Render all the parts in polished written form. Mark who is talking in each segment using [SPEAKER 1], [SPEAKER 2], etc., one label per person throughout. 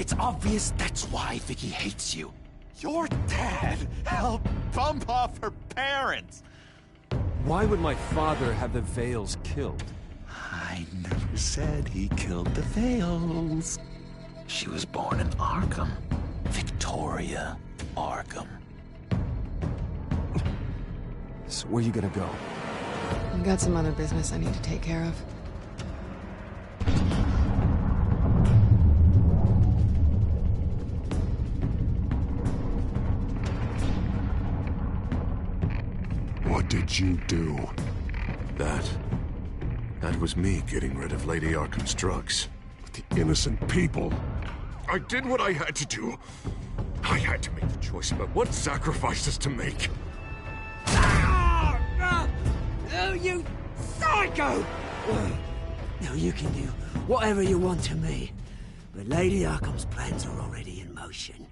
[SPEAKER 1] It's obvious that's why Vicky hates you.
[SPEAKER 2] Your dad helped bump off her parents.
[SPEAKER 3] Why would my father have the Vales killed?
[SPEAKER 1] I never said he killed the Vales. She was born in Arkham. Victoria Arkham.
[SPEAKER 3] So where you gonna go?
[SPEAKER 4] I've got some other business I need to take care of.
[SPEAKER 5] What did you do?
[SPEAKER 6] That was me getting rid of Lady Arkham's drugs.
[SPEAKER 5] With the innocent people. I did what I had to do. I had to make the choice about what sacrifices to make.
[SPEAKER 7] Oh, you psycho! Now you can do whatever you want to me, but Lady Arkham's plans are already in motion.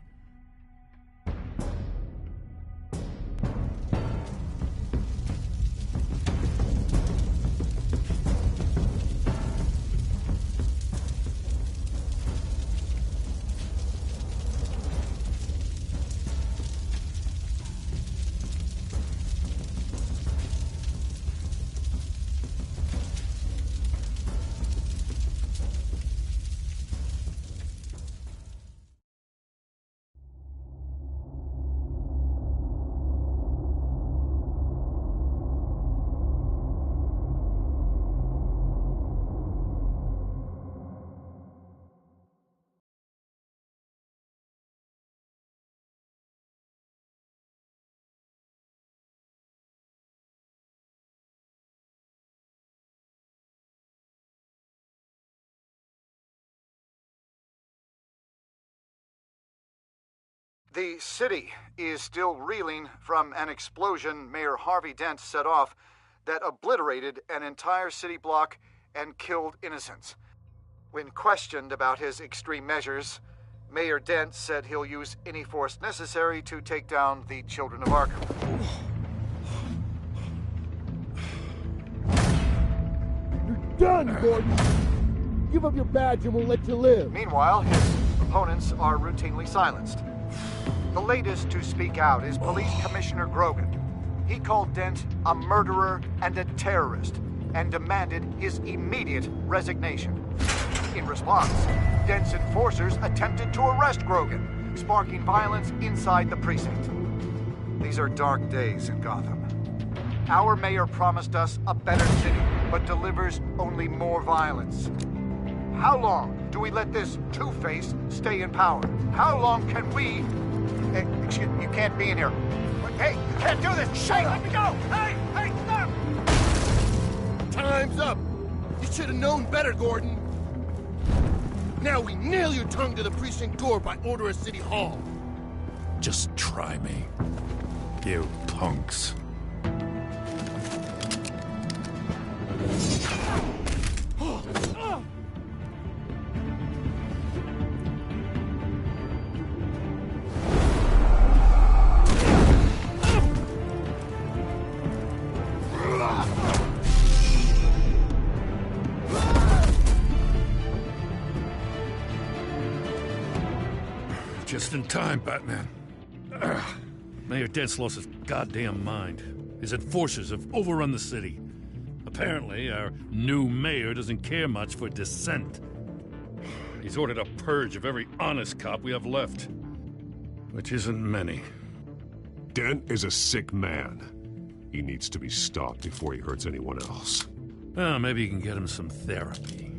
[SPEAKER 8] The city is still reeling from an explosion Mayor Harvey Dent set off that obliterated an entire city block and killed innocents. When questioned about his extreme measures, Mayor Dent said he'll use any force necessary to take down the Children of Arkham.
[SPEAKER 9] You're done, Gordon! Give up your badge and we'll let you live.
[SPEAKER 8] Meanwhile, his opponents are routinely silenced. The latest to speak out is Police Commissioner Grogan. He called Dent a murderer and a terrorist and demanded his immediate resignation. In response, Dent's enforcers attempted to arrest Grogan, sparking violence inside the precinct. These are dark days in Gotham. Our mayor promised us a better city, but delivers only more violence. How long do we let this Two-Face stay in power? How long can we... Excuse me, you can't be in here. Hey, you can't do this! Hey, let me go! Hey, stop!
[SPEAKER 9] Time's up! You should have known better, Gordon. Now we nail your tongue to the precinct door by order of City Hall.
[SPEAKER 6] Just try me, you punks.
[SPEAKER 10] Just in time, Batman. Mayor Dent's lost his goddamn mind. His enforcers have overrun the city. Apparently, our new mayor doesn't care much for dissent. He's ordered a purge of every honest cop we have left. Which isn't many.
[SPEAKER 5] Dent is a sick man. He needs to be stopped before he hurts anyone else.
[SPEAKER 10] Well, maybe you can get him some therapy.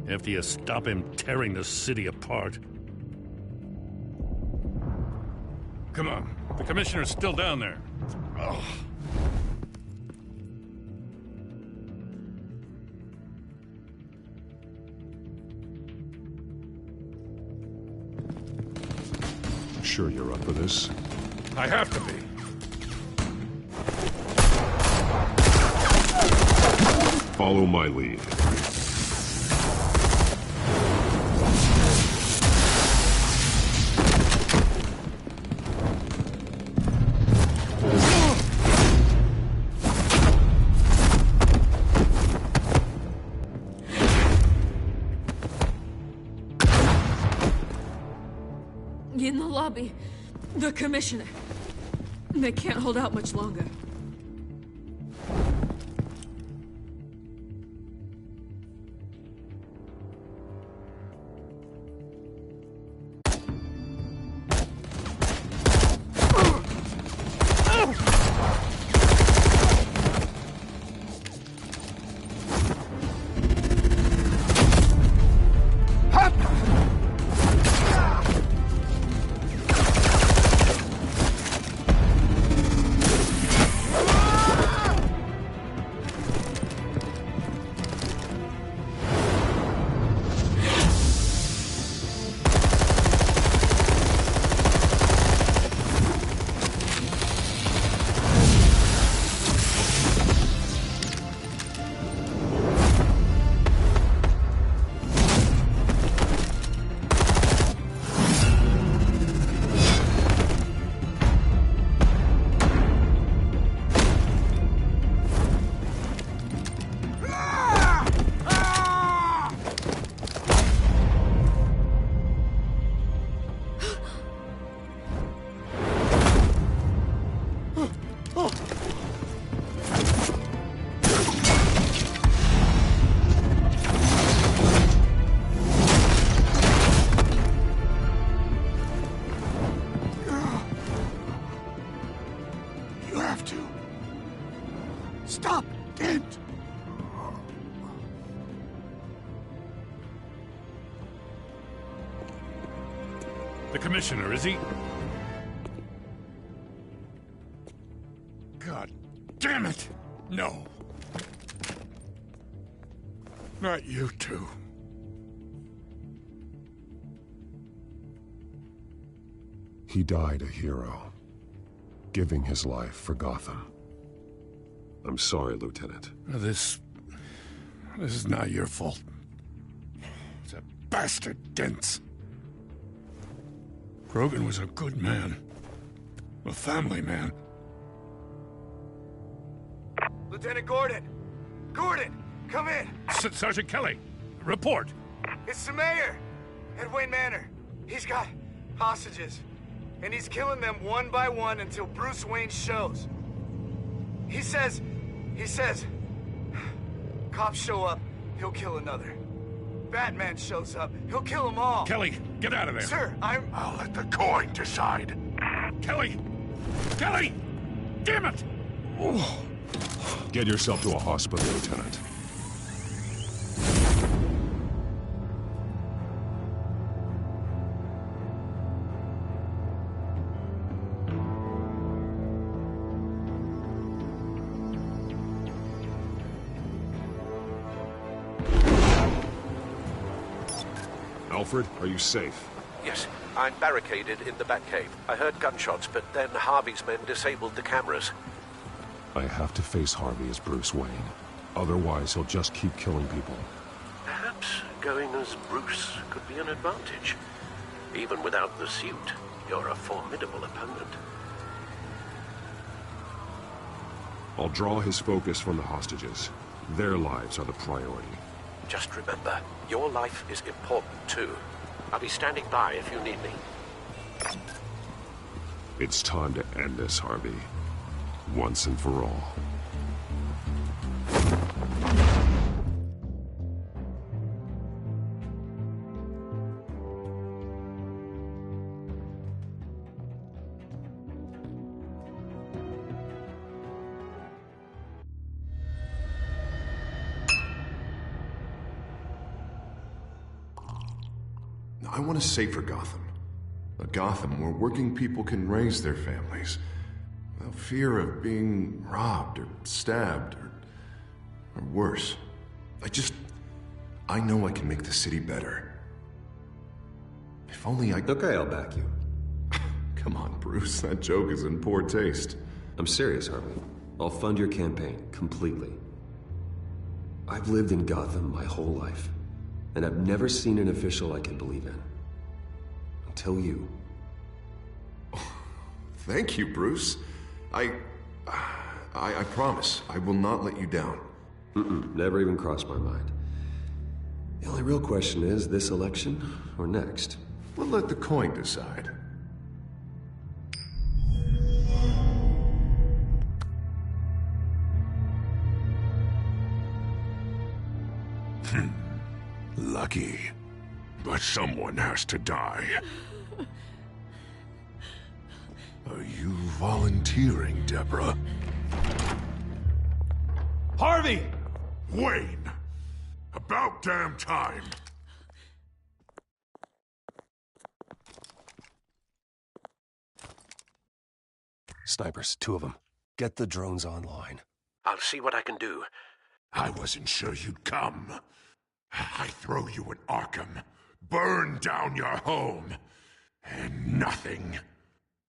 [SPEAKER 10] After you stop him tearing the city apart. Come on. The commissioner's still down there. Ugh.
[SPEAKER 5] Sure you're up for this?
[SPEAKER 10] I have to be.
[SPEAKER 5] Follow my lead.
[SPEAKER 11] In the lobby. The commissioner. They can't hold out much longer.
[SPEAKER 9] Stop! Dent!
[SPEAKER 10] The commissioner, is he?
[SPEAKER 5] God damn it! No. Not you two.
[SPEAKER 6] He died a hero, giving his life for Gotham. I'm sorry, Lieutenant.
[SPEAKER 10] This is not your fault. It's a bastard Dent's. Grogan was a good man. A family man.
[SPEAKER 12] Lieutenant Gordon! Gordon! Come in!
[SPEAKER 10] Sergeant Kelly, report!
[SPEAKER 12] It's the mayor! At Wayne Manor. He's got hostages. And he's killing them one by one until Bruce Wayne shows. He says... Cops show up, he'll kill another. Batman shows up, he'll kill them all.
[SPEAKER 10] Kelly, get out of there.
[SPEAKER 12] Sir,
[SPEAKER 5] I'll let the coin decide.
[SPEAKER 10] Kelly! Kelly! Damn it!
[SPEAKER 6] Oh. Get yourself to a hospital, Lieutenant. Alfred, are you safe?
[SPEAKER 13] Yes, I'm barricaded in the Batcave. I heard gunshots, but then Harvey's men disabled the cameras.
[SPEAKER 6] I have to face Harvey as Bruce Wayne. Otherwise, he'll just keep killing people.
[SPEAKER 13] Perhaps going as Bruce could be an advantage. Even without the suit, you're a formidable opponent.
[SPEAKER 6] I'll draw his focus from the hostages. Their lives are the priority.
[SPEAKER 13] Just remember, your life is important too. I'll be standing by if you need me.
[SPEAKER 6] It's time to end this, Harvey. Once and for all.
[SPEAKER 5] I want a safer Gotham. A Gotham where working people can raise their families without fear of being robbed or stabbed or worse. I know I can make the city better. If only I...
[SPEAKER 14] Okay, I'll back you.
[SPEAKER 5] Come on, Bruce. That joke is in poor taste.
[SPEAKER 14] I'm serious, Harvey. I'll fund your campaign, completely. I've lived in Gotham my whole life, and I've never seen an official I can believe in. Until you.
[SPEAKER 5] Thank you, Bruce. I promise, I will not let you down.
[SPEAKER 14] Never even crossed my mind. The only real question is, this election or next?
[SPEAKER 5] We'll let the coin decide. lucky. But someone has to die. Are you volunteering, Deborah?
[SPEAKER 3] Harvey!
[SPEAKER 5] Wayne! About damn time!
[SPEAKER 6] Snipers, 2 of them. Get the drones online.
[SPEAKER 13] I'll see what I can do.
[SPEAKER 5] I wasn't sure you'd come. I throw you in Arkham, burn down your home, and nothing.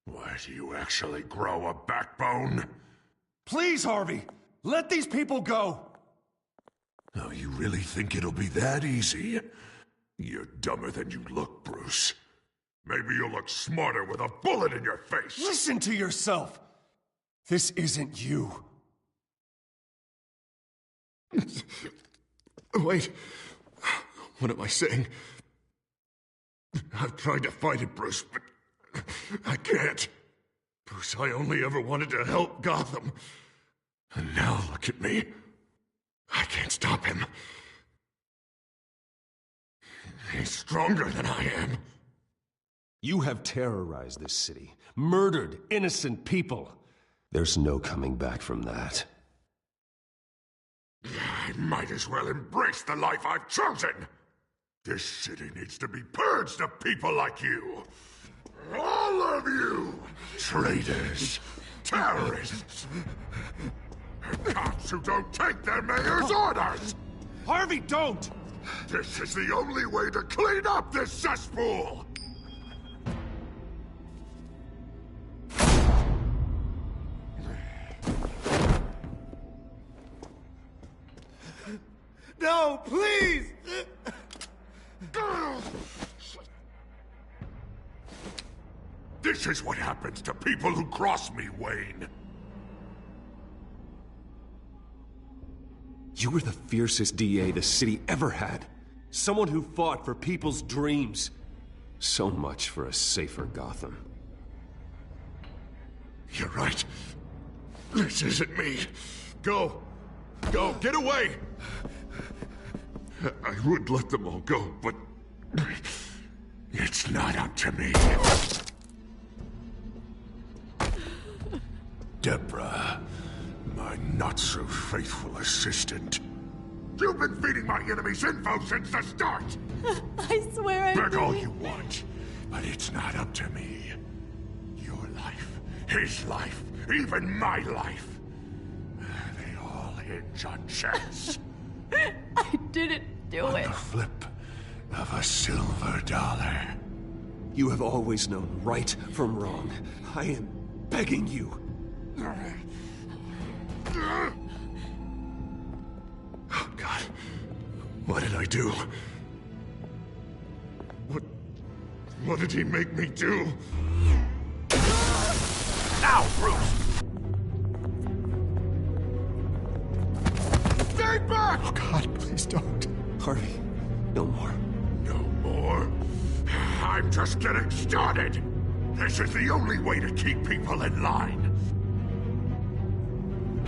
[SPEAKER 5] Why, do you actually grow a backbone?
[SPEAKER 3] Please, Harvey! Let these people go!
[SPEAKER 5] Oh, you really think it'll be that easy? You're dumber than you look, Bruce. Maybe you'll look smarter with a bullet in your face.
[SPEAKER 3] Listen to yourself! This isn't you.
[SPEAKER 5] Wait. What am I saying? I've tried to fight it, Bruce, but I can't. Bruce, I only ever wanted to help Gotham. And now look at me. I can't stop him. He's stronger than I am.
[SPEAKER 6] You have terrorized this city, murdered innocent people. There's no coming back from that.
[SPEAKER 5] I might as well embrace the life I've chosen. This city needs to be purged of people like you. All of you! Traitors, terrorists, cops who don't take their mayor's orders!
[SPEAKER 3] Harvey, don't!
[SPEAKER 5] This is the only way to clean up this cesspool!
[SPEAKER 12] No, please!
[SPEAKER 5] This is what happens to people who cross me, Wayne.
[SPEAKER 6] You were the fiercest DA the city ever had. Someone who fought for people's dreams. So much for a safer Gotham.
[SPEAKER 5] You're right. This isn't me. Go. Go. Get away. I would let them all go, but it's not up to me. Deborah, my not-so-faithful assistant. You've been feeding my enemies info since the start!
[SPEAKER 15] I swear I
[SPEAKER 5] Beg all
[SPEAKER 15] didn't.
[SPEAKER 5] you want, but it's not up to me. Your life, his life, even my life. They all hinge on chance.
[SPEAKER 15] I didn't do
[SPEAKER 5] On
[SPEAKER 15] it.
[SPEAKER 5] the flip of a silver dollar.
[SPEAKER 6] You have always known right from wrong. I am begging you.
[SPEAKER 5] Oh, God. What did I do? What did he make me do?
[SPEAKER 13] Now, Bruce!
[SPEAKER 5] Stay back!
[SPEAKER 3] Oh, God, please don't.
[SPEAKER 6] Harvey, no more.
[SPEAKER 5] No more? I'm just getting started. This is the only way to keep people in line.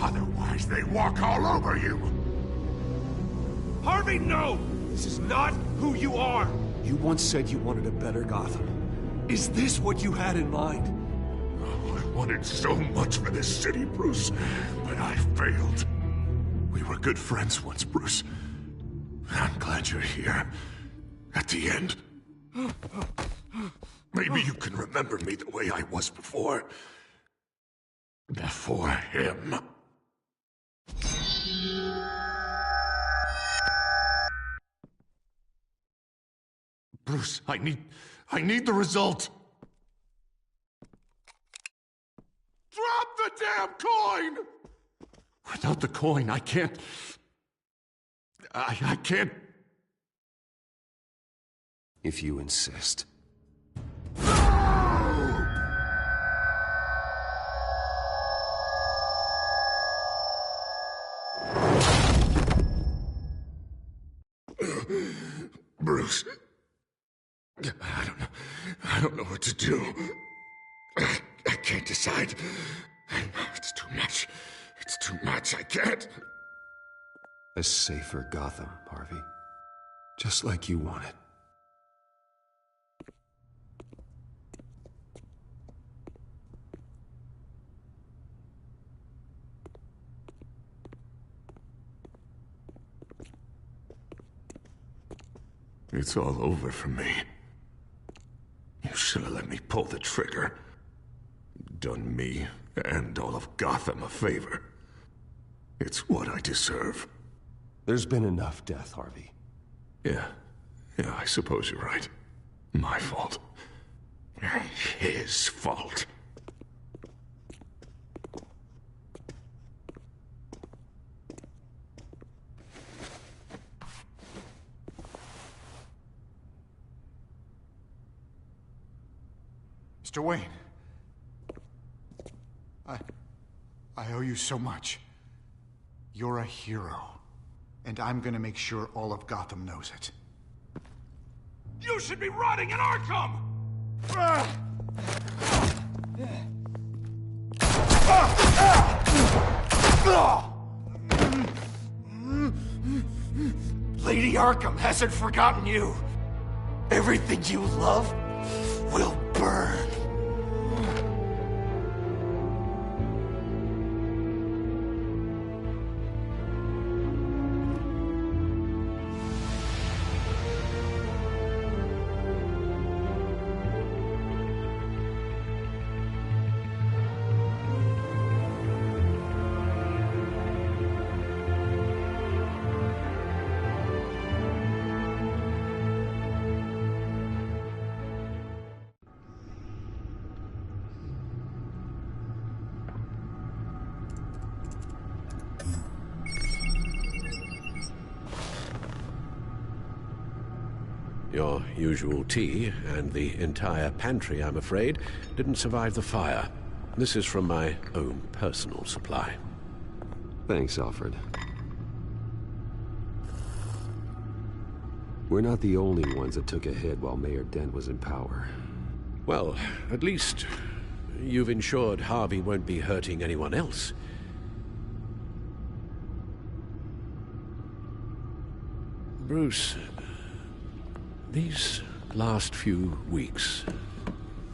[SPEAKER 5] Otherwise, they walk all over you.
[SPEAKER 3] Harvey, no! This is not who you are!
[SPEAKER 6] You once said you wanted a better Gotham. Is this what you had in mind?
[SPEAKER 5] Oh, I wanted so much for this city, Bruce, but I failed. We were good friends once, Bruce. I'm glad you're here. At the end. Maybe you can remember me the way I was before. Before him. Bruce, I need the result. Drop the damn coin! Without the coin, I can't... I can't...
[SPEAKER 6] If you insist.
[SPEAKER 5] Bruce... I don't know what to do. I can't decide. It's too much. It's too much. I can't.
[SPEAKER 6] A safer Gotham, Harvey.
[SPEAKER 14] Just like you wanted.
[SPEAKER 5] It's all over for me. You should have let me pull the trigger. Done me and all of Gotham a favor. It's what I deserve.
[SPEAKER 14] There's been enough death, Harvey.
[SPEAKER 5] Yeah, I suppose you're right. My fault. His fault.
[SPEAKER 8] Mr. Wayne. I owe you so much. You're a hero. And I'm gonna make sure all of Gotham knows it.
[SPEAKER 9] You should be rotting in Arkham!
[SPEAKER 12] Lady Arkham hasn't forgotten you. Everything you love will burn.
[SPEAKER 13] Your usual tea and the entire pantry, I'm afraid, didn't survive the fire. This is from my own personal supply.
[SPEAKER 14] Thanks, Alfred. We're not the only ones that took a hit while Mayor Dent was in power.
[SPEAKER 13] Well, at least you've ensured Harvey won't be hurting anyone else. Bruce, these last few weeks,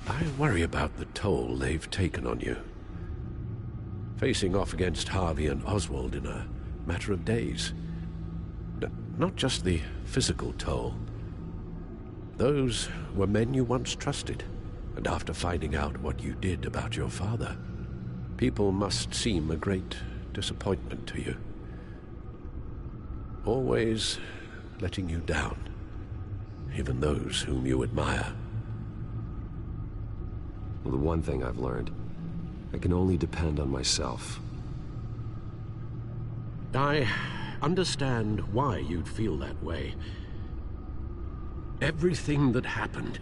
[SPEAKER 13] I worry about the toll they've taken on you. Facing off against Harvey and Oswald in a matter of days. Not just the physical toll. Those were men you once trusted, and after finding out what you did about your father, people must seem a great disappointment to you. Always letting you down. Even those whom you admire.
[SPEAKER 14] Well, the one thing I've learned, I can only depend on myself.
[SPEAKER 13] I understand why you'd feel that way. Everything that happened,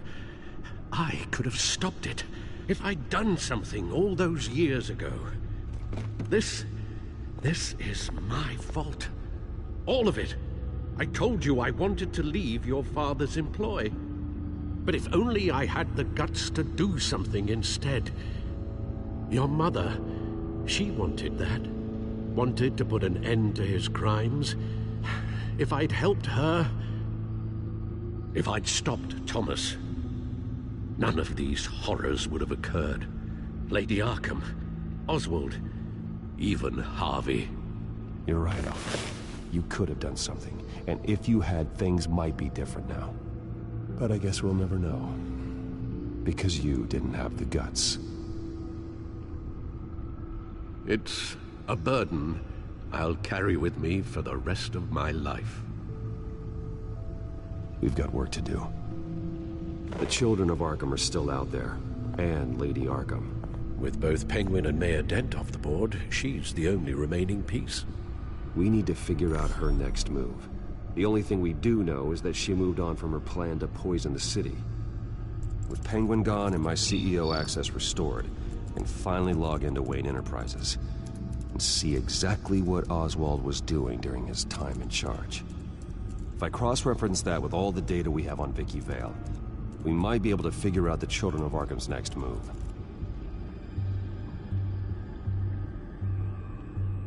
[SPEAKER 13] I could have stopped it if I'd done something all those years ago. This is my fault. All of it. I told you I wanted to leave your father's employ. But if only I had the guts to do something instead. Your mother, she wanted that. Wanted to put an end to his crimes. If I'd helped her, if I'd stopped Thomas, none of these horrors would have occurred. Lady Arkham, Oswald, even Harvey.
[SPEAKER 14] You're right, Alfred. You could have done something. And if you had, things might be different now. But I guess we'll never know. Because you didn't have the guts.
[SPEAKER 13] It's a burden I'll carry with me for the rest of my life.
[SPEAKER 14] We've got work to do. The children of Arkham are still out there. And Lady Arkham.
[SPEAKER 13] With both Penguin and Mayor Dent off the board, she's the only remaining piece.
[SPEAKER 14] We need to figure out her next move. The only thing we do know is that she moved on from her plan to poison the city. With Penguin gone and my CEO access restored, I can finally log into Wayne Enterprises and see exactly what Oswald was doing during his time in charge. If I cross-reference that with all the data we have on Vicky Vale, we might be able to figure out the Children of Arkham's next move.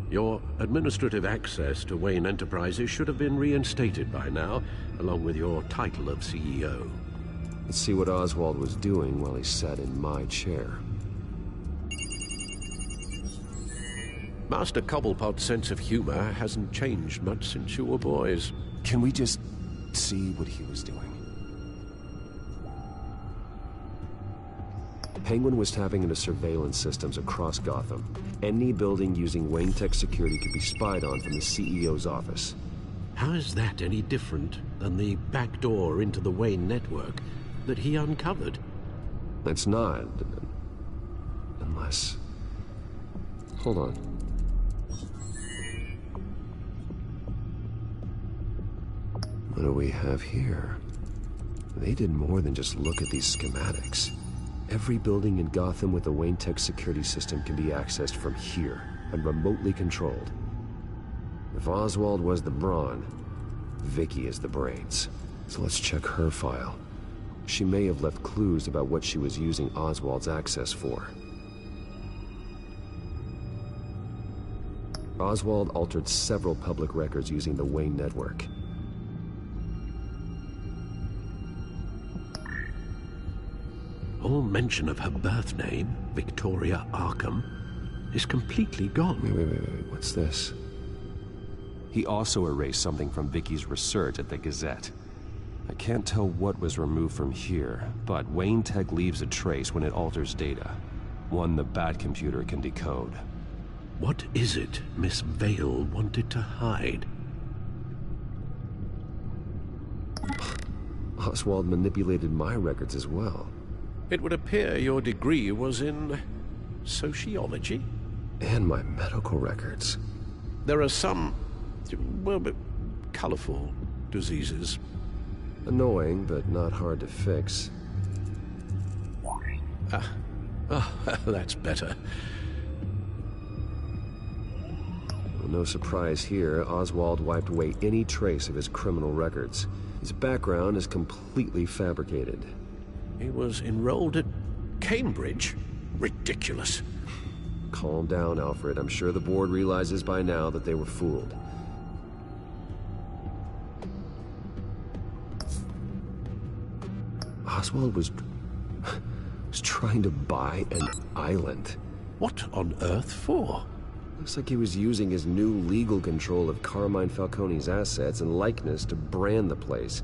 [SPEAKER 13] Your administrative access to Wayne Enterprises should have been reinstated by now, along with your title of CEO.
[SPEAKER 14] Let's see what Oswald was doing while he sat in my chair.
[SPEAKER 13] Master Cobblepot's sense of humor hasn't changed much since you were boys.
[SPEAKER 14] Can we just see what he was doing? Penguin was tapping into surveillance systems across Gotham. Any building using Wayne Tech security could be spied on from the CEO's office.
[SPEAKER 13] How is that any different than the back door into the Wayne network that he uncovered?
[SPEAKER 14] It's not. Unless... Hold on. What do we have here? They did more than just look at these schematics. Every building in Gotham with a Wayne Tech security system can be accessed from here and remotely controlled. If Oswald was the brawn, Vicky is the brains. So let's check her file. She may have left clues about what she was using Oswald's access for. Oswald altered several public records using the Wayne network.
[SPEAKER 13] All mention of her birth name, Victoria Arkham, is completely gone.
[SPEAKER 14] Wait, what's this? He also erased something from Vicky's research at the Gazette. I can't tell what was removed from here, but Wayne Tech leaves a trace when it alters data. One the Bat computer can decode.
[SPEAKER 13] What is it Miss Vale wanted to hide?
[SPEAKER 14] Oswald manipulated my records as well.
[SPEAKER 13] It would appear your degree was in sociology?
[SPEAKER 14] And my medical records.
[SPEAKER 13] There are some, well, colorful diseases.
[SPEAKER 14] Annoying, but not hard to fix.
[SPEAKER 13] That's better.
[SPEAKER 14] Well, no surprise here, Oswald wiped away any trace of his criminal records. His background is completely fabricated.
[SPEAKER 13] He was enrolled at Cambridge? Ridiculous.
[SPEAKER 14] Calm down, Alfred. I'm sure the board realizes by now that they were fooled. Oswald was trying to buy an island.
[SPEAKER 13] What on earth for?
[SPEAKER 14] Looks like he was using his new legal control of Carmine Falcone's assets and likeness to brand the place.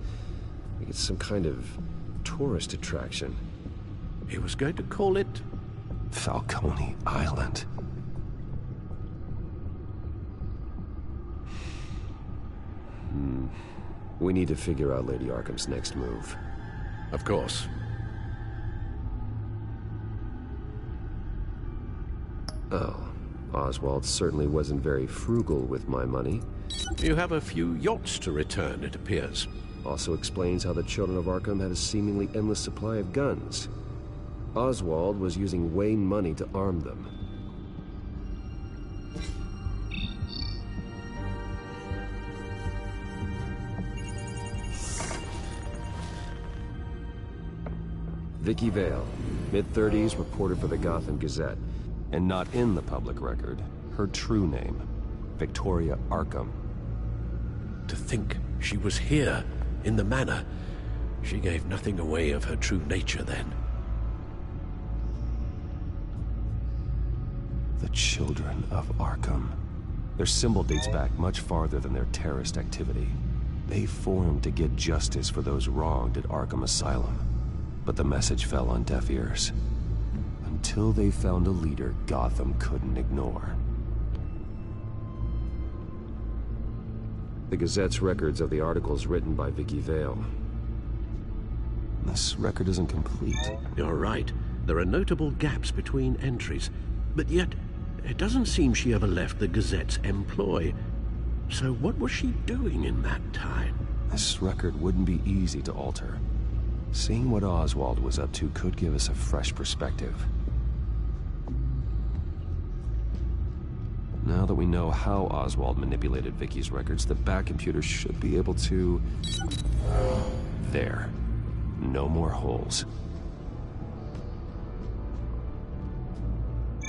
[SPEAKER 14] Like it's some kind of tourist attraction.
[SPEAKER 13] He was going to call it
[SPEAKER 14] Falcone Island. We need to figure out Lady Arkham's next move.
[SPEAKER 13] Of course.
[SPEAKER 14] Oh, Oswald certainly wasn't very frugal with my money.
[SPEAKER 13] You have a few yachts to return, it appears.
[SPEAKER 14] Also explains how the children of Arkham had a seemingly endless supply of guns. Oswald was using Wayne money to arm them. Vicky Vale, mid-30s, reported for the Gotham Gazette. And not in the public record, her true name, Victoria Arkham.
[SPEAKER 13] To think she was here, in the manor. She gave nothing away of her true nature then.
[SPEAKER 14] The children of Arkham. Their symbol dates back much farther than their terrorist activity. They formed to get justice for those wronged at Arkham Asylum. But the message fell on deaf ears. Until they found a leader Gotham couldn't ignore. The Gazette's records of the articles written by Vicky Vale. This record isn't complete.
[SPEAKER 13] You're right. There are notable gaps between entries. But yet, it doesn't seem she ever left the Gazette's employ. So what was she doing in that time?
[SPEAKER 14] This record wouldn't be easy to alter. Seeing what Oswald was up to could give us a fresh perspective. Now that we know how Oswald manipulated Vicky's records, the Bat computer should be able to... There. No more holes.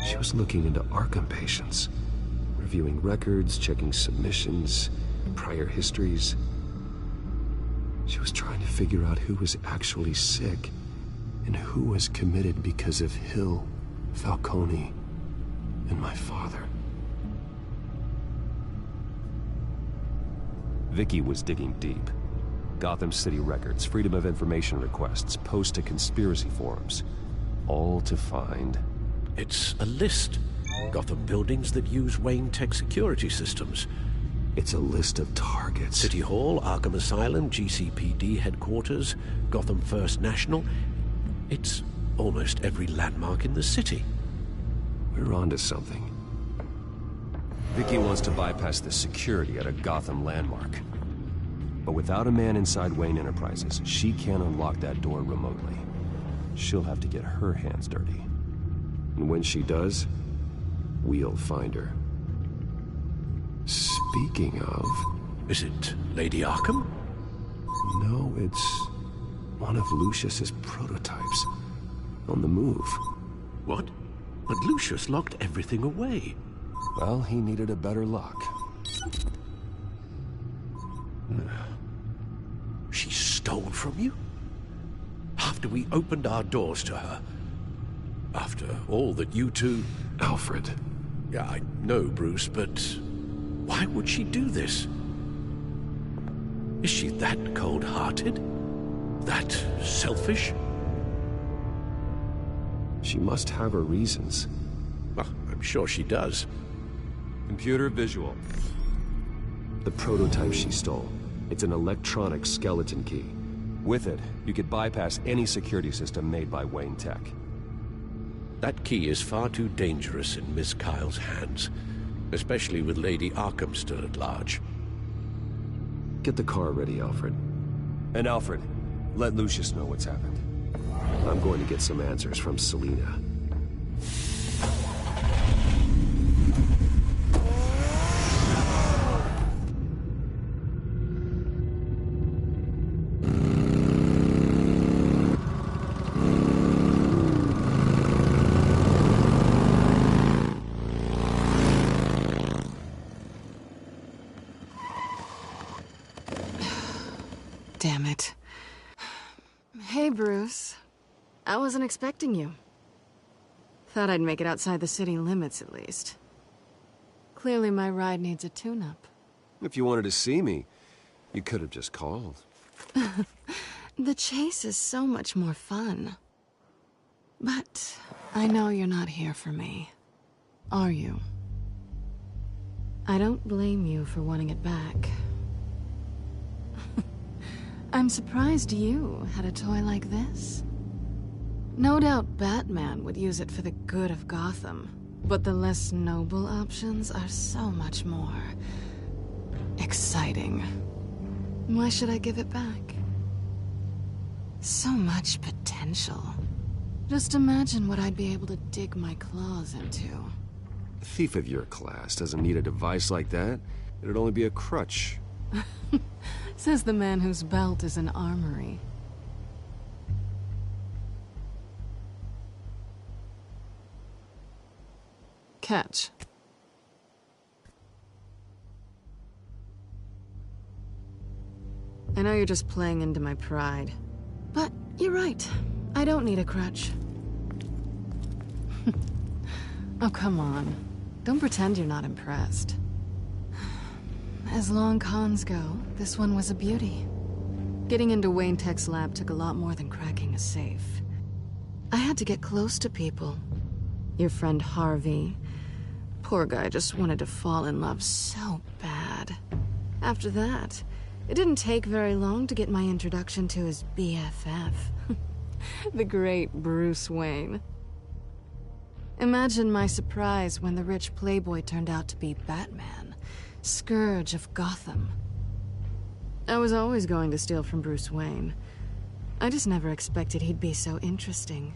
[SPEAKER 14] She was looking into Arkham patients. reviewing records, checking submissions, prior histories. She was trying to figure out who was actually sick and who was committed because of Hill, Falcone, and my father. Vicky was digging deep. Gotham City records, Freedom of Information requests, posts to conspiracy forums. All to find...
[SPEAKER 13] It's a list. Gotham buildings that use Wayne Tech security systems.
[SPEAKER 14] It's a list of targets.
[SPEAKER 13] City Hall, Arkham Asylum, GCPD headquarters, Gotham First National. It's almost every landmark in the city.
[SPEAKER 14] We're onto something. Vicky wants to bypass the security at a Gotham landmark. But without a man inside Wayne Enterprises, she can't unlock that door remotely. She'll have to get her hands dirty. And when she does, we'll find her. Speaking of...
[SPEAKER 13] Is it Lady Arkham?
[SPEAKER 14] No, it's one of Lucius's prototypes. On the move.
[SPEAKER 13] What? But Lucius locked everything away.
[SPEAKER 14] Well, he needed a better lock.
[SPEAKER 13] She stole from you? After we opened our doors to her? After all that you two...
[SPEAKER 14] Alfred.
[SPEAKER 13] Yeah, I know, Bruce, but... why would she do this? Is she that cold-hearted? That selfish?
[SPEAKER 14] She must have her reasons.
[SPEAKER 13] Well, I'm sure she does.
[SPEAKER 14] Computer visual. The prototype she stole. It's an electronic skeleton key. With it, you could bypass any security system made by Wayne Tech.
[SPEAKER 13] That key is far too dangerous in Miss Kyle's hands, especially with Lady Arkham still at large.
[SPEAKER 14] Get the car ready, Alfred. And Alfred, let Lucius know what's happened. I'm going to get some answers from Selina.
[SPEAKER 4] Damn it. Hey, Bruce. I wasn't expecting you. Thought I'd make it outside the city limits, at least. Clearly my ride needs a tune-up.
[SPEAKER 14] If you wanted to see me, you could have just called.
[SPEAKER 4] The chase is so much more fun. But I know you're not here for me. Are you? I don't blame you for wanting it back. I'm surprised you had a toy like this. No doubt Batman would use it for the good of Gotham, but the less noble options are so much more exciting. Why should I give it back? So much potential. Just imagine what I'd be able to dig my claws into.
[SPEAKER 14] A thief of your class doesn't need a device like that. It'd only be a crutch.
[SPEAKER 4] Says the man whose belt is an armory. Catch. I know you're just playing into my pride, but you're right. I don't need a crutch. Oh, come on. Don't pretend you're not impressed. As long cons go, this one was a beauty. Getting into Wayne Tech's lab took a lot more than cracking a safe. I had to get close to people. Your friend Harvey. Poor guy just wanted to fall in love so bad. After that, it didn't take very long to get my introduction to his BFF. The great Bruce Wayne. Imagine my surprise when the rich playboy turned out to be Batman, Scourge of Gotham. I was always going to steal from Bruce Wayne. I just never expected he'd be so interesting.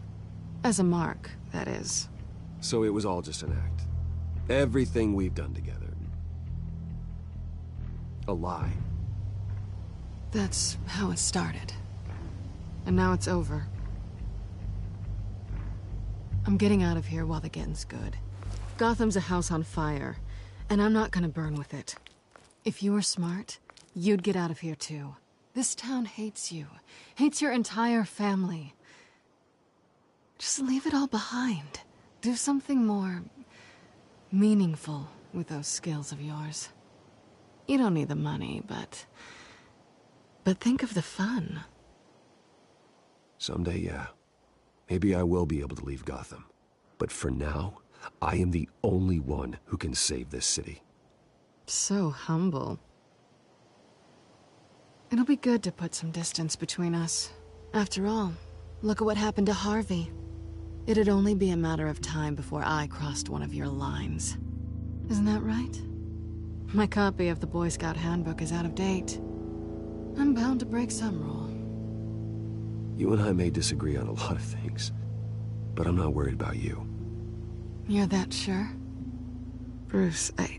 [SPEAKER 4] As a mark, that is.
[SPEAKER 14] So it was all just an act. Everything we've done together. A lie.
[SPEAKER 4] That's how it started. And now it's over. I'm getting out of here while the getting's good. Gotham's a house on fire, And I'm not gonna burn with it. If you were smart, you'd get out of here too. This town hates you. Hates your entire family. Just leave it all behind. Do something more meaningful with those skills of yours. You don't need the money, but think of the fun.
[SPEAKER 14] Someday, yeah. Maybe I will be able to leave Gotham. But for now, I am the only one who can save this city.
[SPEAKER 4] So humble. It'll be good to put some distance between us. After all, look at what happened to Harvey. It'd only be a matter of time before I crossed one of your lines. Isn't that right? My copy of the Boy Scout Handbook is out of date. I'm bound to break some rule.
[SPEAKER 14] You and I may disagree on a lot of things, but I'm not worried about you.
[SPEAKER 4] You're that sure? Bruce, I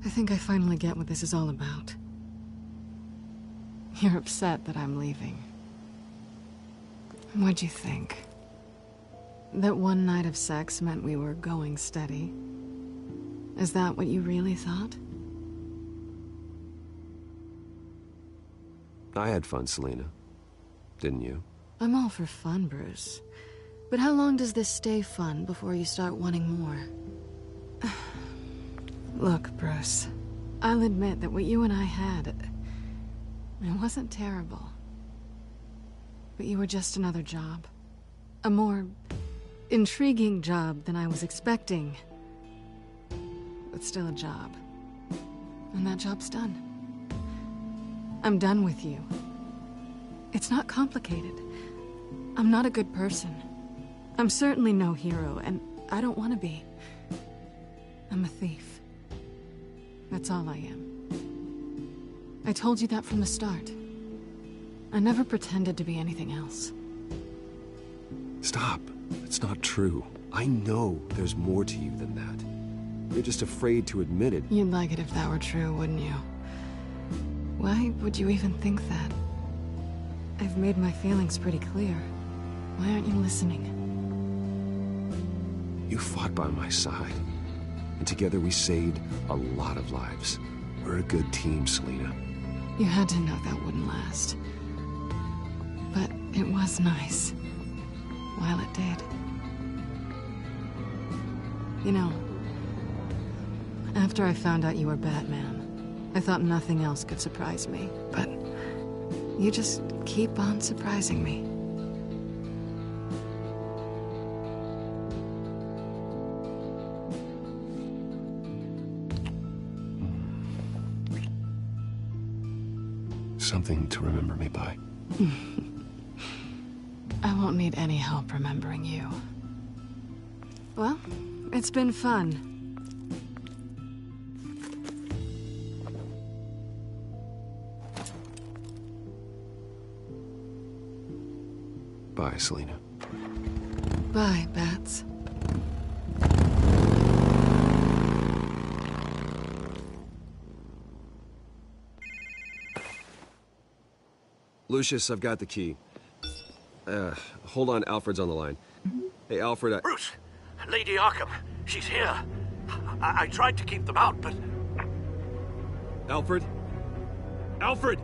[SPEAKER 4] think I finally get what this is all about. You're upset that I'm leaving. What'd you think? That one night of sex meant we were going steady? Is that what you really thought?
[SPEAKER 14] I had fun, Selina. Didn't you?
[SPEAKER 4] I'm all for fun, Bruce. But how long does this stay fun before you start wanting more? Look, Bruce. I'll admit that what you and I had... it wasn't terrible. But you were just another job. A more intriguing job than I was expecting. But still a job. And that job's done. I'm done with you. It's not complicated. I'm not a good person. I'm certainly no hero, and I don't want to be. I'm a thief. That's all I am. I told you that from the start. I never pretended to be anything else.
[SPEAKER 14] Stop. It's not true. I know there's more to you than that. You're just afraid to admit it.
[SPEAKER 4] You'd like it if that were true, wouldn't you? Why would you even think that? I've made my feelings pretty clear. Why aren't you listening?
[SPEAKER 14] You fought by my side. And together we saved a lot of lives. We're a good team, Selina.
[SPEAKER 4] You had to know that wouldn't last. But it was nice. While it did. You know, after I found out you were Batman, I thought nothing else could surprise me. But you just keep on surprising me.
[SPEAKER 14] Something to remember me by.
[SPEAKER 4] I won't need any help remembering you. Well, it's been fun.
[SPEAKER 14] Bye, Selina.
[SPEAKER 4] Bye, Bats.
[SPEAKER 14] Lucius, I've got the key. Hold on, Alfred's on the line. Hey, Alfred,
[SPEAKER 13] Bruce! Lady Arkham, she's here. I tried to keep them out, but...
[SPEAKER 14] Alfred? Alfred!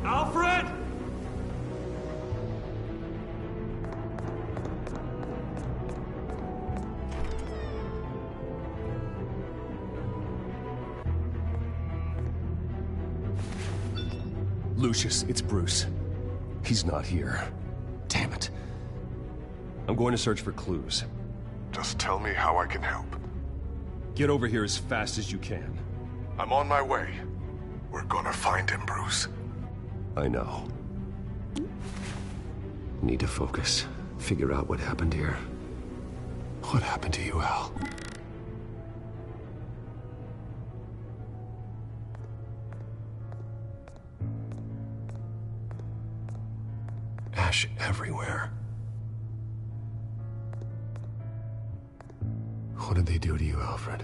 [SPEAKER 13] Alfred!
[SPEAKER 14] Lucius, it's Bruce. He's not here. Damn it. I'm going to search for clues.
[SPEAKER 5] Just tell me how I can help.
[SPEAKER 14] Get over here as fast as you can.
[SPEAKER 5] I'm on my way. We're gonna find him, Bruce.
[SPEAKER 14] I know. Need to focus. Figure out what happened here. What happened to you, Al? Ash everywhere. What did they do to you, Alfred?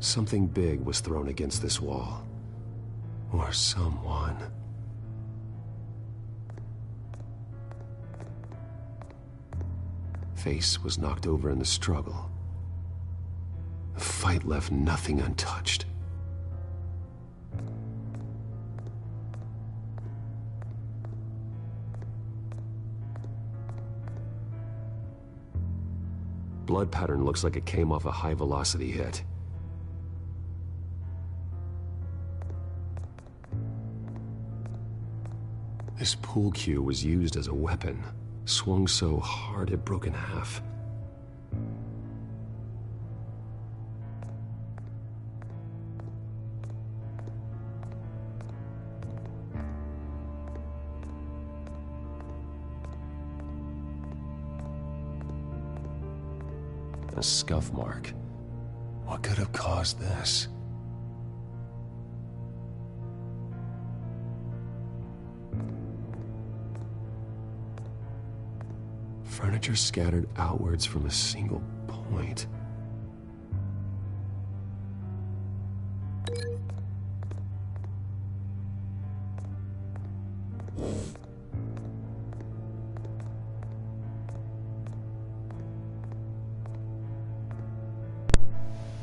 [SPEAKER 14] Something big was thrown against this wall. Or someone. Face was knocked over in the struggle. The fight left nothing untouched. Blood pattern looks like it came off a high-velocity hit. This pool cue was used as a weapon, swung so hard it broke in half. A scuff mark. What could have caused this? Furniture scattered outwards from a single point.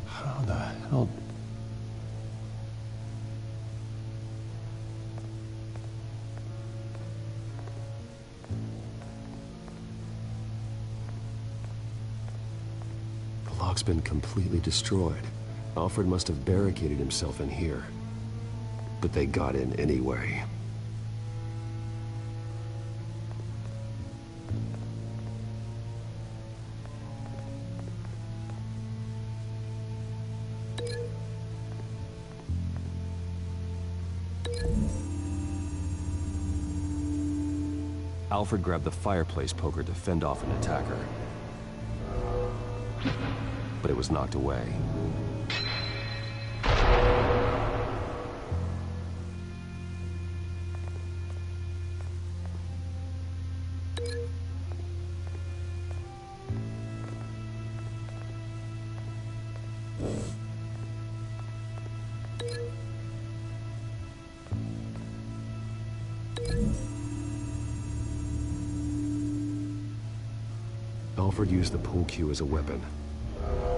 [SPEAKER 14] How the hell? The lock's been completely destroyed. Alfred must have barricaded himself in here. But they got in anyway. Alfred grabbed the fireplace poker to fend off an attacker. But it was knocked away. Alfred used the pool cue as a weapon,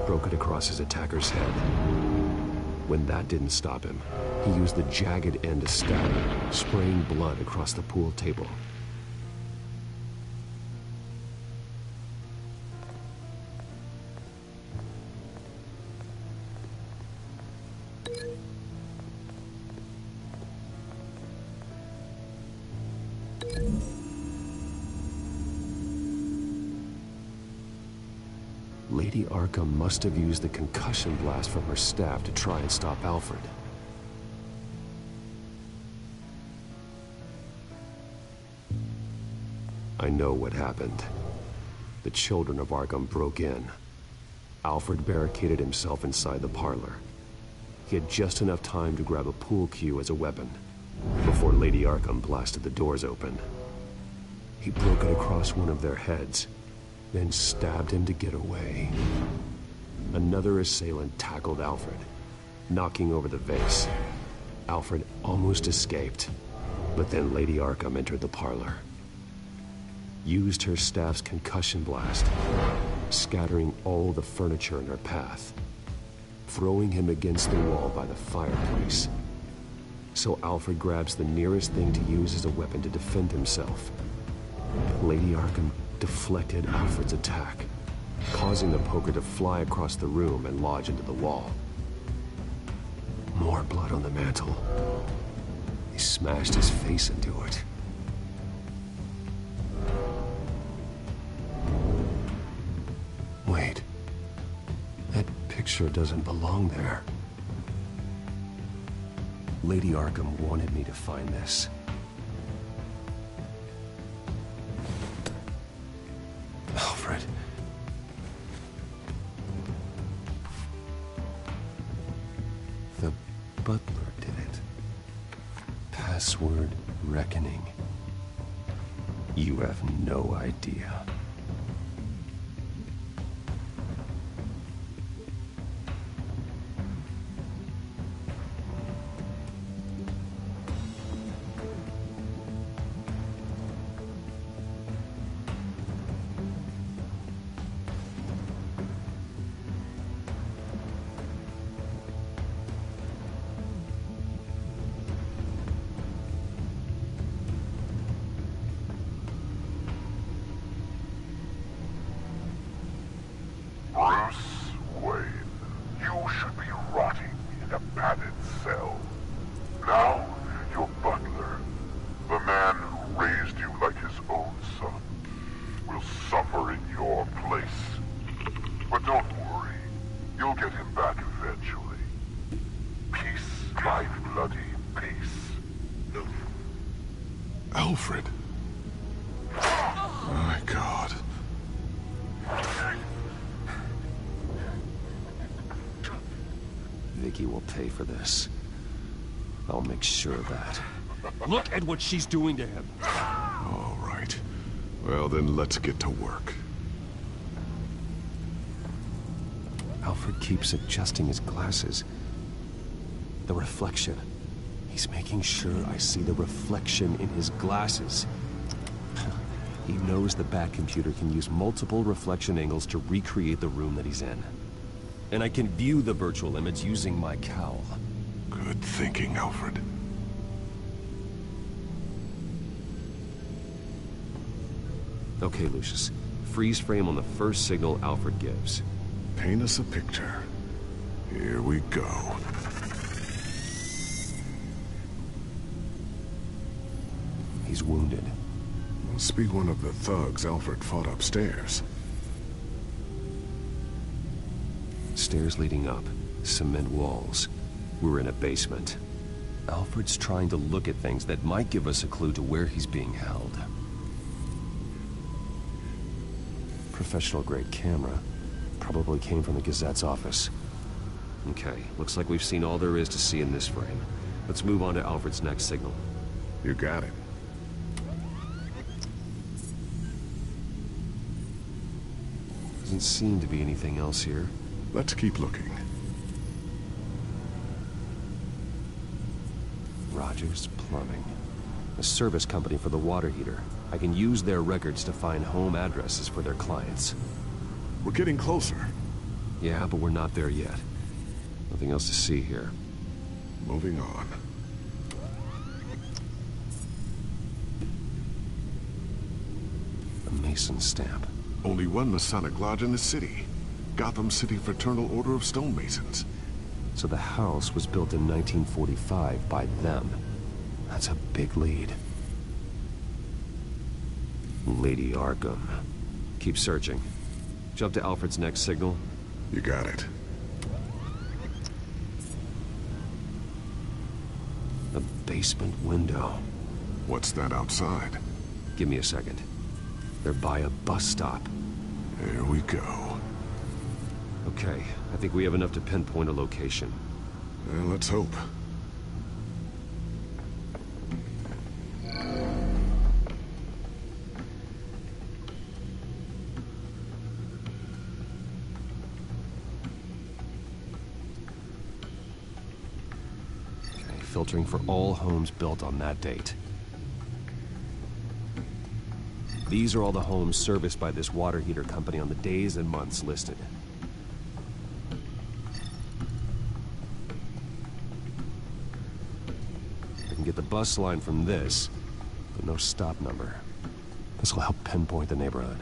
[SPEAKER 14] broke it across his attacker's head. When that didn't stop him, he used the jagged end to stab him, spraying blood across the pool table. Lady Arkham must have used the concussion blast from her staff to try and stop Alfred. I know what happened. The children of Arkham broke in. Alfred barricaded himself inside the parlor. He had just enough time to grab a pool cue as a weapon before Lady Arkham blasted the doors open. He broke it across one of their heads, then stabbed him to get away. Another assailant tackled Alfred, knocking over the vase. Alfred almost escaped, but then Lady Arkham entered the parlor. Used her staff's concussion blast, scattering all the furniture in her path, throwing him against the wall by the fireplace. So Alfred grabs the nearest thing to use as a weapon to defend himself. Lady Arkham deflected Alfred's attack, causing the poker to fly across the room and lodge into the wall. More blood on the mantel. He smashed his face into it. Wait. That picture doesn't belong there. Lady Arkham wanted me to find this. Alfred. The butler did it. Password reckoning. You have no idea.
[SPEAKER 5] Alfred. My God.
[SPEAKER 14] Vicky will pay for this. I'll make sure of that. Look at what she's doing to him.
[SPEAKER 5] All right. Well, then let's get to work.
[SPEAKER 14] Alfred keeps adjusting his glasses. The reflection. He's making sure I see the reflection in his glasses. He knows the back computer can use multiple reflection angles to recreate the room that he's in. And I can view the virtual image using my cowl.
[SPEAKER 5] Good thinking, Alfred.
[SPEAKER 14] Okay, Lucius. Freeze frame on the first signal Alfred gives.
[SPEAKER 5] Paint us a picture. Here we go.
[SPEAKER 14] He's wounded.
[SPEAKER 5] Must be one of the thugs Alfred fought upstairs.
[SPEAKER 14] Stairs leading up. Cement walls. We're in a basement. Alfred's trying to look at things that might give us a clue to where he's being held. Professional-grade camera. Probably came from the Gazette's office. Okay, looks like we've seen all there is to see in this frame. Let's move on to Alfred's next signal.
[SPEAKER 5] You got it.
[SPEAKER 14] Doesn't seem to be anything else here.
[SPEAKER 5] Let's keep looking.
[SPEAKER 14] Rogers Plumbing. A service company for the water heater. I can use their records to find home addresses for their clients.
[SPEAKER 5] We're getting closer.
[SPEAKER 14] Yeah, but we're not there yet. Nothing else to see here.
[SPEAKER 5] Moving on.
[SPEAKER 14] A Mason stamp.
[SPEAKER 5] Only one Masonic lodge in the city. Gotham City Fraternal Order of Stonemasons.
[SPEAKER 14] So the house was built in 1945 by them. That's a big lead. Lady Arkham. Keep searching. Jump to Alfred's next signal.
[SPEAKER 5] You got it.
[SPEAKER 14] A basement window.
[SPEAKER 5] What's that outside?
[SPEAKER 14] Give me a second. They're by a bus stop.
[SPEAKER 5] Here we go.
[SPEAKER 14] Okay, I think we have enough to pinpoint a location.
[SPEAKER 5] Well, let's hope.
[SPEAKER 14] Okay, filtering for all homes built on that date. These are all the homes serviced by this water heater company on the days and months listed. I can get the bus line from this, but no stop number. This will help pinpoint the neighborhood.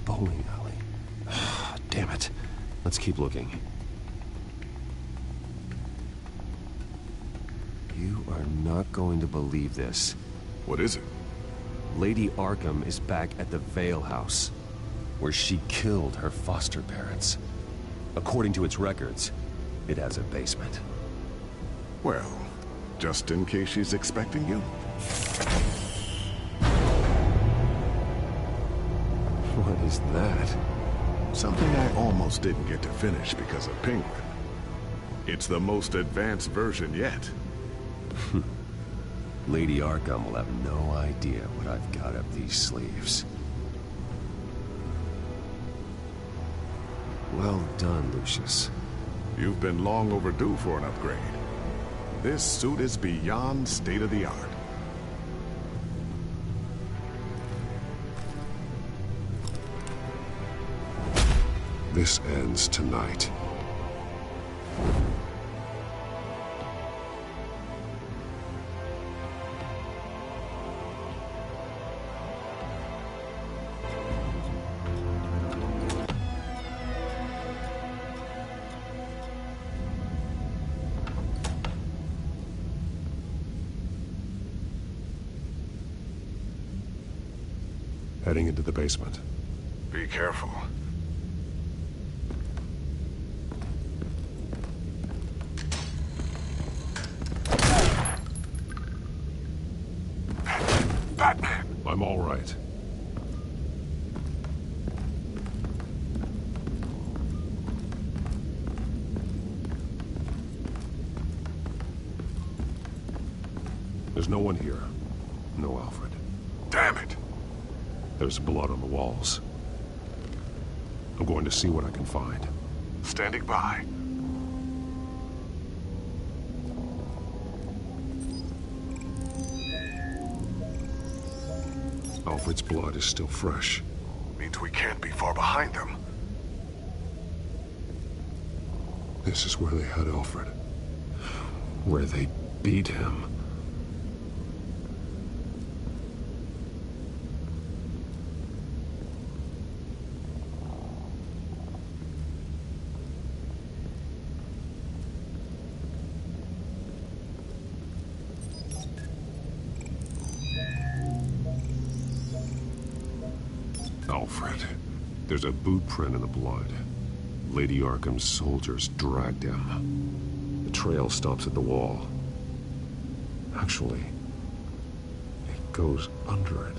[SPEAKER 14] Bowling alley. Damn it. Let's keep looking. You are not going to believe this.
[SPEAKER 5] What is it?
[SPEAKER 14] Lady Arkham is back at the Vale House, where she killed her foster parents. According to its records, it has a basement.
[SPEAKER 5] Well, just in case she's expecting you.
[SPEAKER 14] What is that?
[SPEAKER 5] Something I almost didn't get to finish because of Penguin. It's the most advanced version yet.
[SPEAKER 14] Lady Arkham will have no idea what I've got up these sleeves. Well done, Lucius.
[SPEAKER 5] You've been long overdue for an upgrade. This suit is beyond state-of-the-art. This ends tonight.
[SPEAKER 14] Heading into the basement.
[SPEAKER 5] Be careful. I'm all right. There's no one here. No Alfred. Damn it! There's blood on the walls. I'm going to see what I can find.
[SPEAKER 16] Standing by.
[SPEAKER 5] Alfred's blood is still fresh.
[SPEAKER 16] Means we can't be far behind them.
[SPEAKER 5] This is where they had Alfred. Where they beat him. Alfred. There's a boot print in the blood. Lady Arkham's soldiers dragged him. The trail stops at the wall. Actually, it goes under it.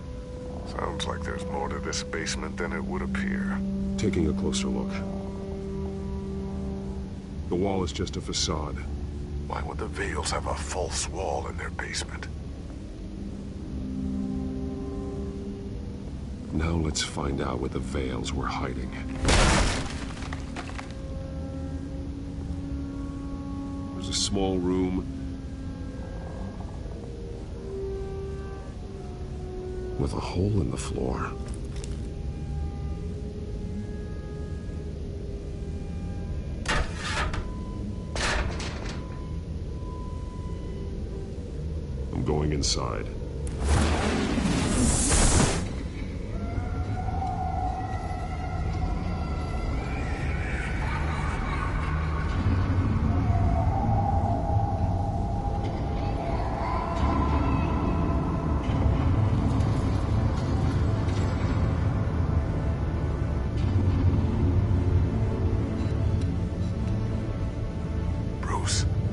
[SPEAKER 16] Sounds like there's more to this basement than it would appear.
[SPEAKER 5] Taking a closer look. The wall is just a facade.
[SPEAKER 16] Why would the Vales have a false wall in their basement?
[SPEAKER 5] Now let's find out where the Vales were hiding. There's a small room with a hole in the floor. I'm going inside.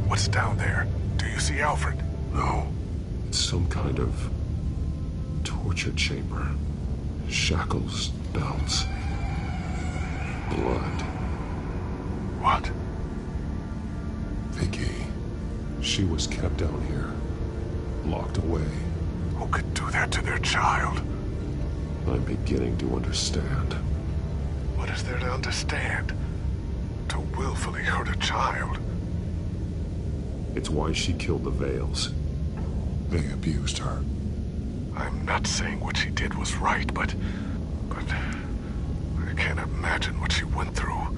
[SPEAKER 16] What's down there? Do you see Alfred?
[SPEAKER 5] No. It's some kind of torture chamber. Shackles, belts, blood.
[SPEAKER 16] What?
[SPEAKER 5] Vicky. She was kept down here. Locked away.
[SPEAKER 16] Who could do that to their child?
[SPEAKER 5] I'm beginning to understand.
[SPEAKER 16] What is there to understand? To willfully hurt a child?
[SPEAKER 5] It's why she killed the Vales. They abused her.
[SPEAKER 16] I'm not saying what she did was right, but I can't imagine what she went through.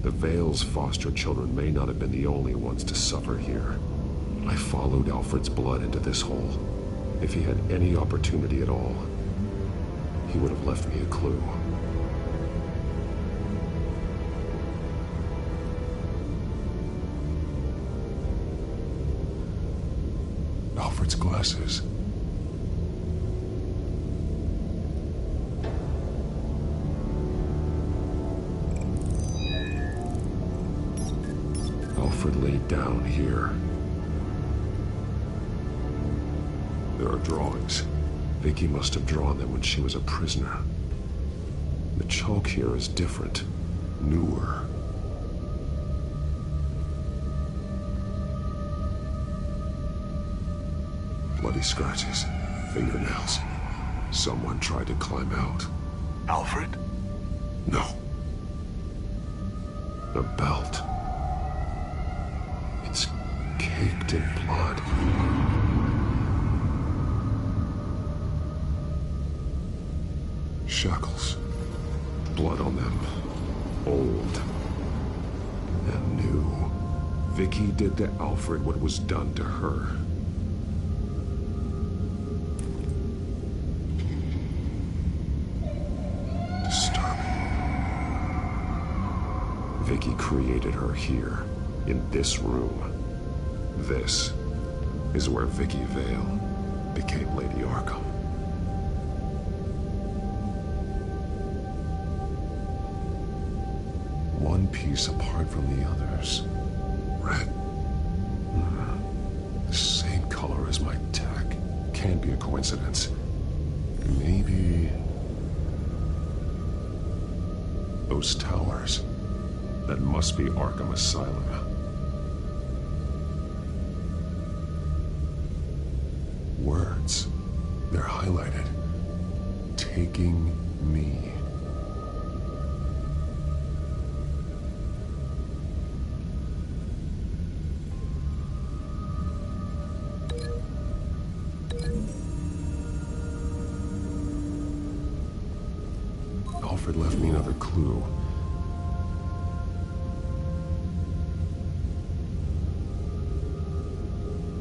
[SPEAKER 5] The Vales' foster children may not have been the only ones to suffer here. I followed Alfred's blood into this hole. If he had any opportunity at all, he would have left me a clue. Alfred's glasses. Alfred laid down here. There are drawings. Vicky must have drawn them when she was a prisoner. The chalk here is different, newer. Bloody scratches, fingernails. Someone tried to climb out.
[SPEAKER 16] Alfred?
[SPEAKER 5] No. A belt. It's caked in blood. Shackles. Blood on them. Old. And new. Vicky did to Alfred what was done to her. Vicky created her here, in this room. This is where Vicky Vale became Lady Arkham. One piece apart from the others. Red. The same color as my tech. Can't be a coincidence. Maybe... those towers. That must be Arkham Asylum. Words. They're highlighted. Taking me. Alfred left me another clue.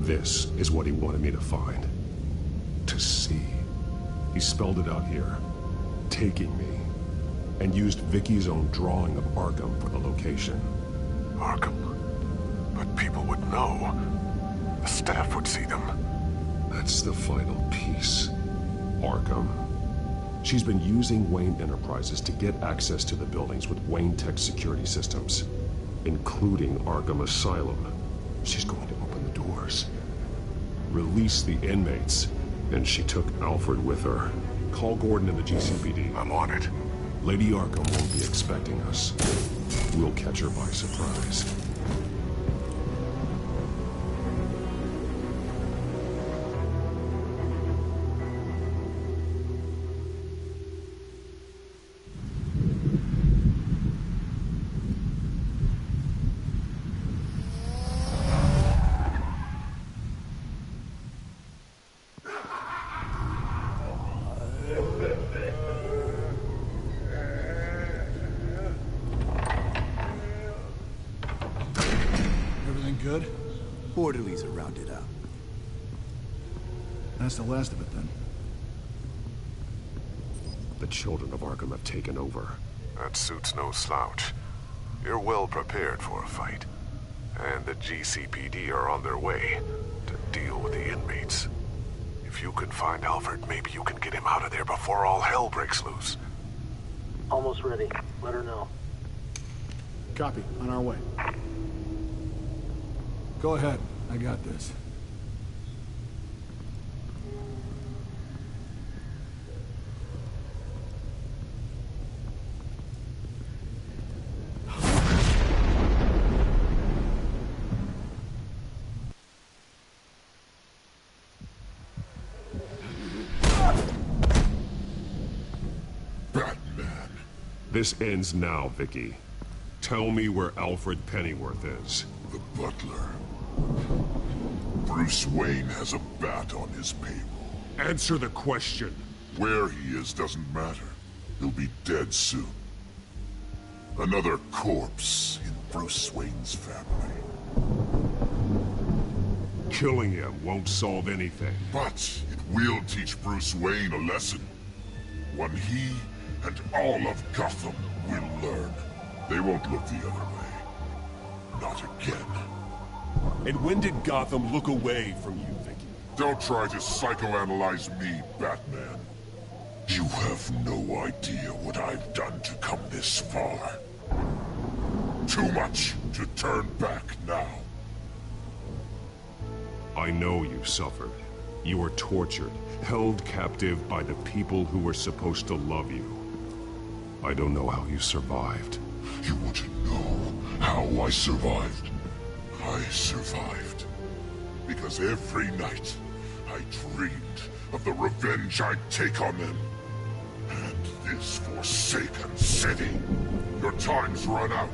[SPEAKER 5] This is what he wanted me to find. To see. He spelled it out here. Taking me. And used Vicky's own drawing of Arkham for the location.
[SPEAKER 16] Arkham? But people would know. The staff would see them.
[SPEAKER 5] That's the final piece. Arkham. She's been using Wayne Enterprises to get access to the buildings with Wayne Tech security systems, including Arkham Asylum. She's going to open the doors, release the inmates, and she took Alfred with her. Call Gordon and the GCPD.
[SPEAKER 16] I'm on it.
[SPEAKER 5] Lady Arkham won't be expecting us. We'll catch her by surprise.
[SPEAKER 17] Good? Orderlies are rounded up. That's the last of it, then.
[SPEAKER 5] The children of Arkham have taken over.
[SPEAKER 16] That suit's no slouch. You're well prepared for a fight. And the GCPD are on their way to deal with the inmates. If you can find Alfred, maybe you can get him out of there before all hell breaks loose.
[SPEAKER 18] Almost ready. Let her know.
[SPEAKER 17] Copy. On our way. Go ahead. I got this.
[SPEAKER 5] Batman. This ends now, Vicky. Tell me where Alfred Pennyworth is. The butler. Bruce Wayne has a bat on his payroll. Answer the question. Where he is doesn't matter. He'll be dead soon. Another corpse in Bruce Wayne's family. Killing him won't solve anything. But it will teach Bruce Wayne a lesson. One he and all of Gotham will learn. They won't look the other way. Not again. And when did Gotham look away from you, Vicky? Don't try to psychoanalyze me, Batman. You have no idea what I've done to come this far. Too much to turn back now. I know you suffered. You were tortured, held captive by the people who were supposed to love you. I don't know how you survived. You want to know how I survived? I survived because every night I dreamed of the revenge I'd take on them. And this forsaken city. Your time's run out.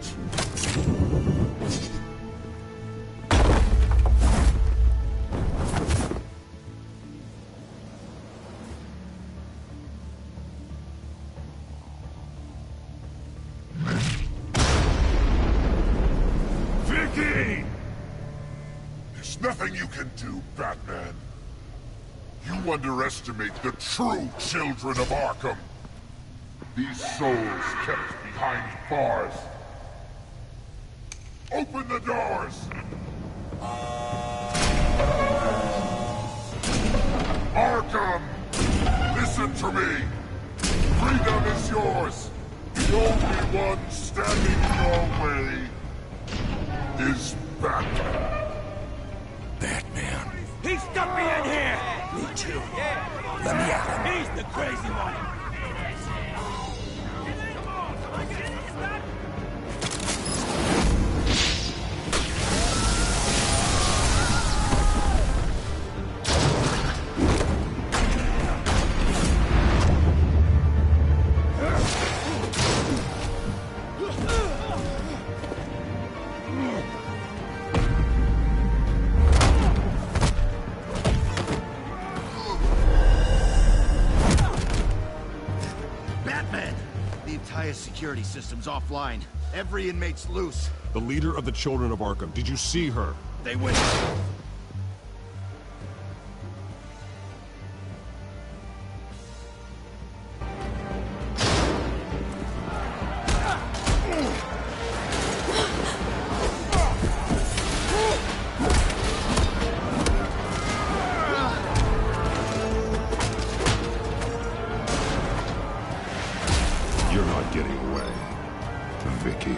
[SPEAKER 5] Vicky! There's nothing you can do, Batman. You underestimate the true children of Arkham. These souls kept behind bars. Open the doors! Arkham! Listen to me! Freedom is yours! The only one standing in your way is Batman. Batman.
[SPEAKER 7] He's stuck me in here!
[SPEAKER 1] Me too. Let me at him.
[SPEAKER 7] He's the crazy one!
[SPEAKER 2] Security system's offline. Every inmate's loose.
[SPEAKER 5] The leader of the Children of Arkham, did you see her?
[SPEAKER 2] They went...
[SPEAKER 5] You're not getting away, Vicky.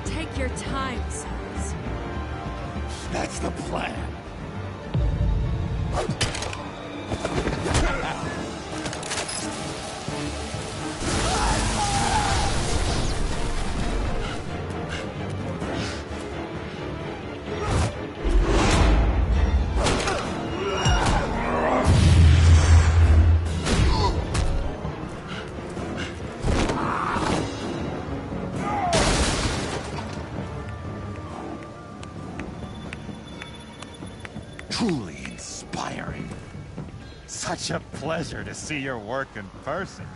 [SPEAKER 11] Take your time, Sims.
[SPEAKER 2] That's the plan. Truly inspiring. Such a pleasure to see your work in person.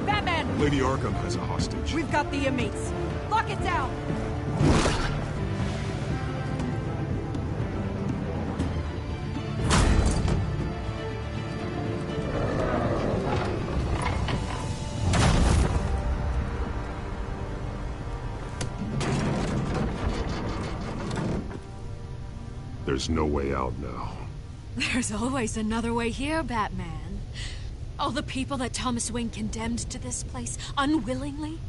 [SPEAKER 15] Batman!
[SPEAKER 5] Lady Arkham has a hostage.
[SPEAKER 15] We've got the inmates. Lock it down!
[SPEAKER 5] There's no way out now.
[SPEAKER 11] There's always another way here, Batman. All the people that Thomas Wayne condemned to this place unwillingly,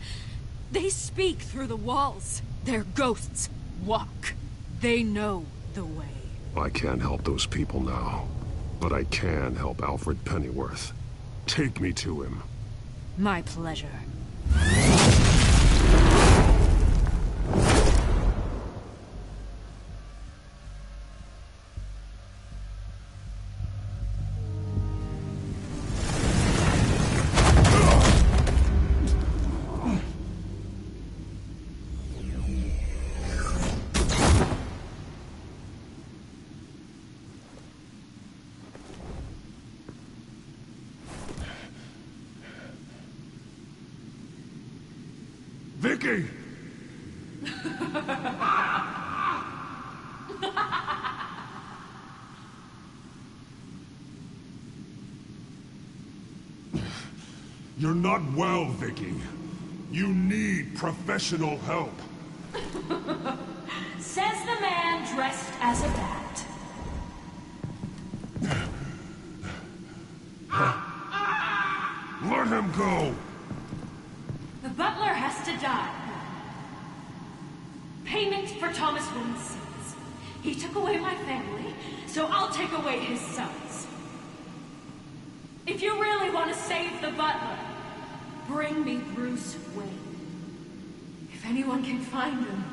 [SPEAKER 11] they speak through the walls. Their ghosts walk. They know the way.
[SPEAKER 5] I can't help those people now, but I can help Alfred Pennyworth. Take me to him.
[SPEAKER 11] My pleasure.
[SPEAKER 5] Vicky! You're not well, Vicky. You need professional help.
[SPEAKER 11] Says the man dressed as a bat.
[SPEAKER 5] Let him go!
[SPEAKER 11] The butler has to die. Payment for Thomas Wayne's sins. He took away my family, so I'll take away his sons. If you really want to save the butler, bring me Bruce Wayne. If anyone can find him,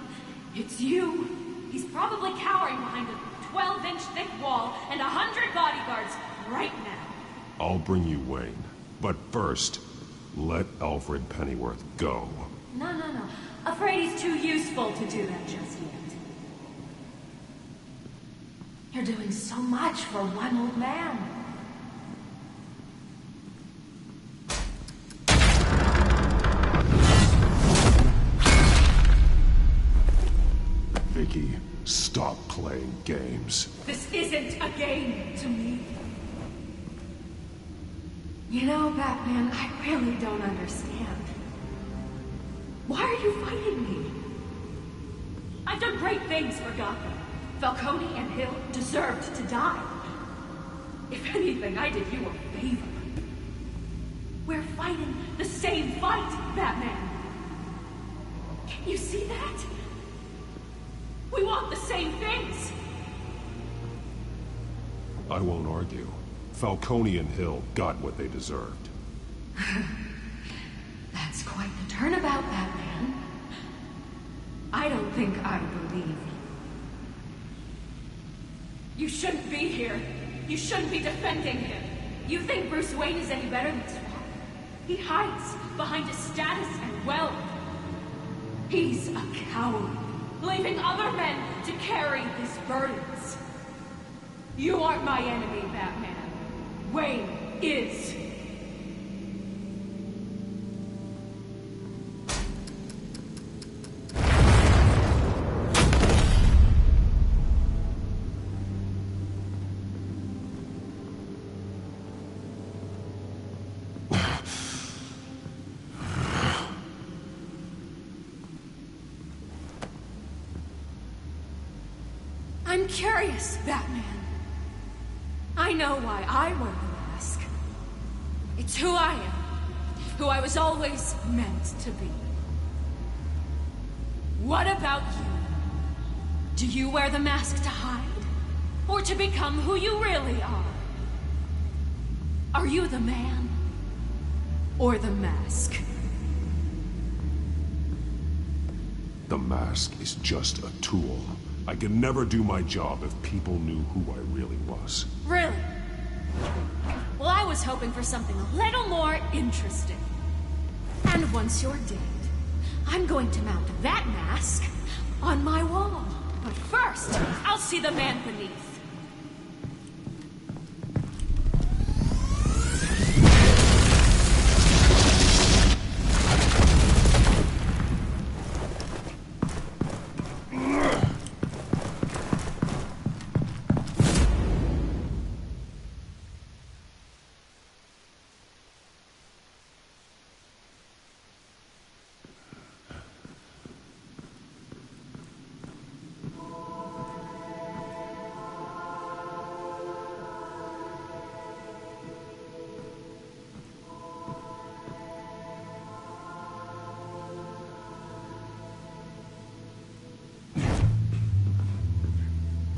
[SPEAKER 11] it's you. He's probably cowering behind a 12-inch thick wall and 100 bodyguards right now.
[SPEAKER 5] I'll bring you Wayne. But first, let Alfred Pennyworth go.
[SPEAKER 11] No. Afraid he's too useful to do that just yet. You're doing so much for one old man.
[SPEAKER 5] Vicky, stop playing games.
[SPEAKER 11] This isn't a game to me. You know, Batman, I really don't understand. Why are you fighting me? I've done great things for Gotham. Falcone and Hill deserved to die. If anything, I did you a favor. We're fighting the same fight, Batman. Can you see that? We want the same things.
[SPEAKER 5] I won't argue. Falcone and Hill got what they deserved.
[SPEAKER 11] That's quite the turnabout, Batman. I don't think I believe you. You shouldn't be here. You shouldn't be defending him. You think Bruce Wayne is any better than his father? He hides behind his status and wealth. He's a coward, leaving other men to carry his burdens. You aren't my enemy, Batman. Wayne is. I'm curious, Batman. I know why I wear the mask. It's who I am. Who I was always meant to be. What about you? Do you wear the mask to hide? Or to become who you really are? Are you the man? Or the mask?
[SPEAKER 5] The mask is just a tool. I could never do my job if people knew who I really was.
[SPEAKER 11] Really? Well, I was hoping for something a little more interesting. And once you're dead, I'm going to mount that mask on my wall. But first, I'll see the man beneath.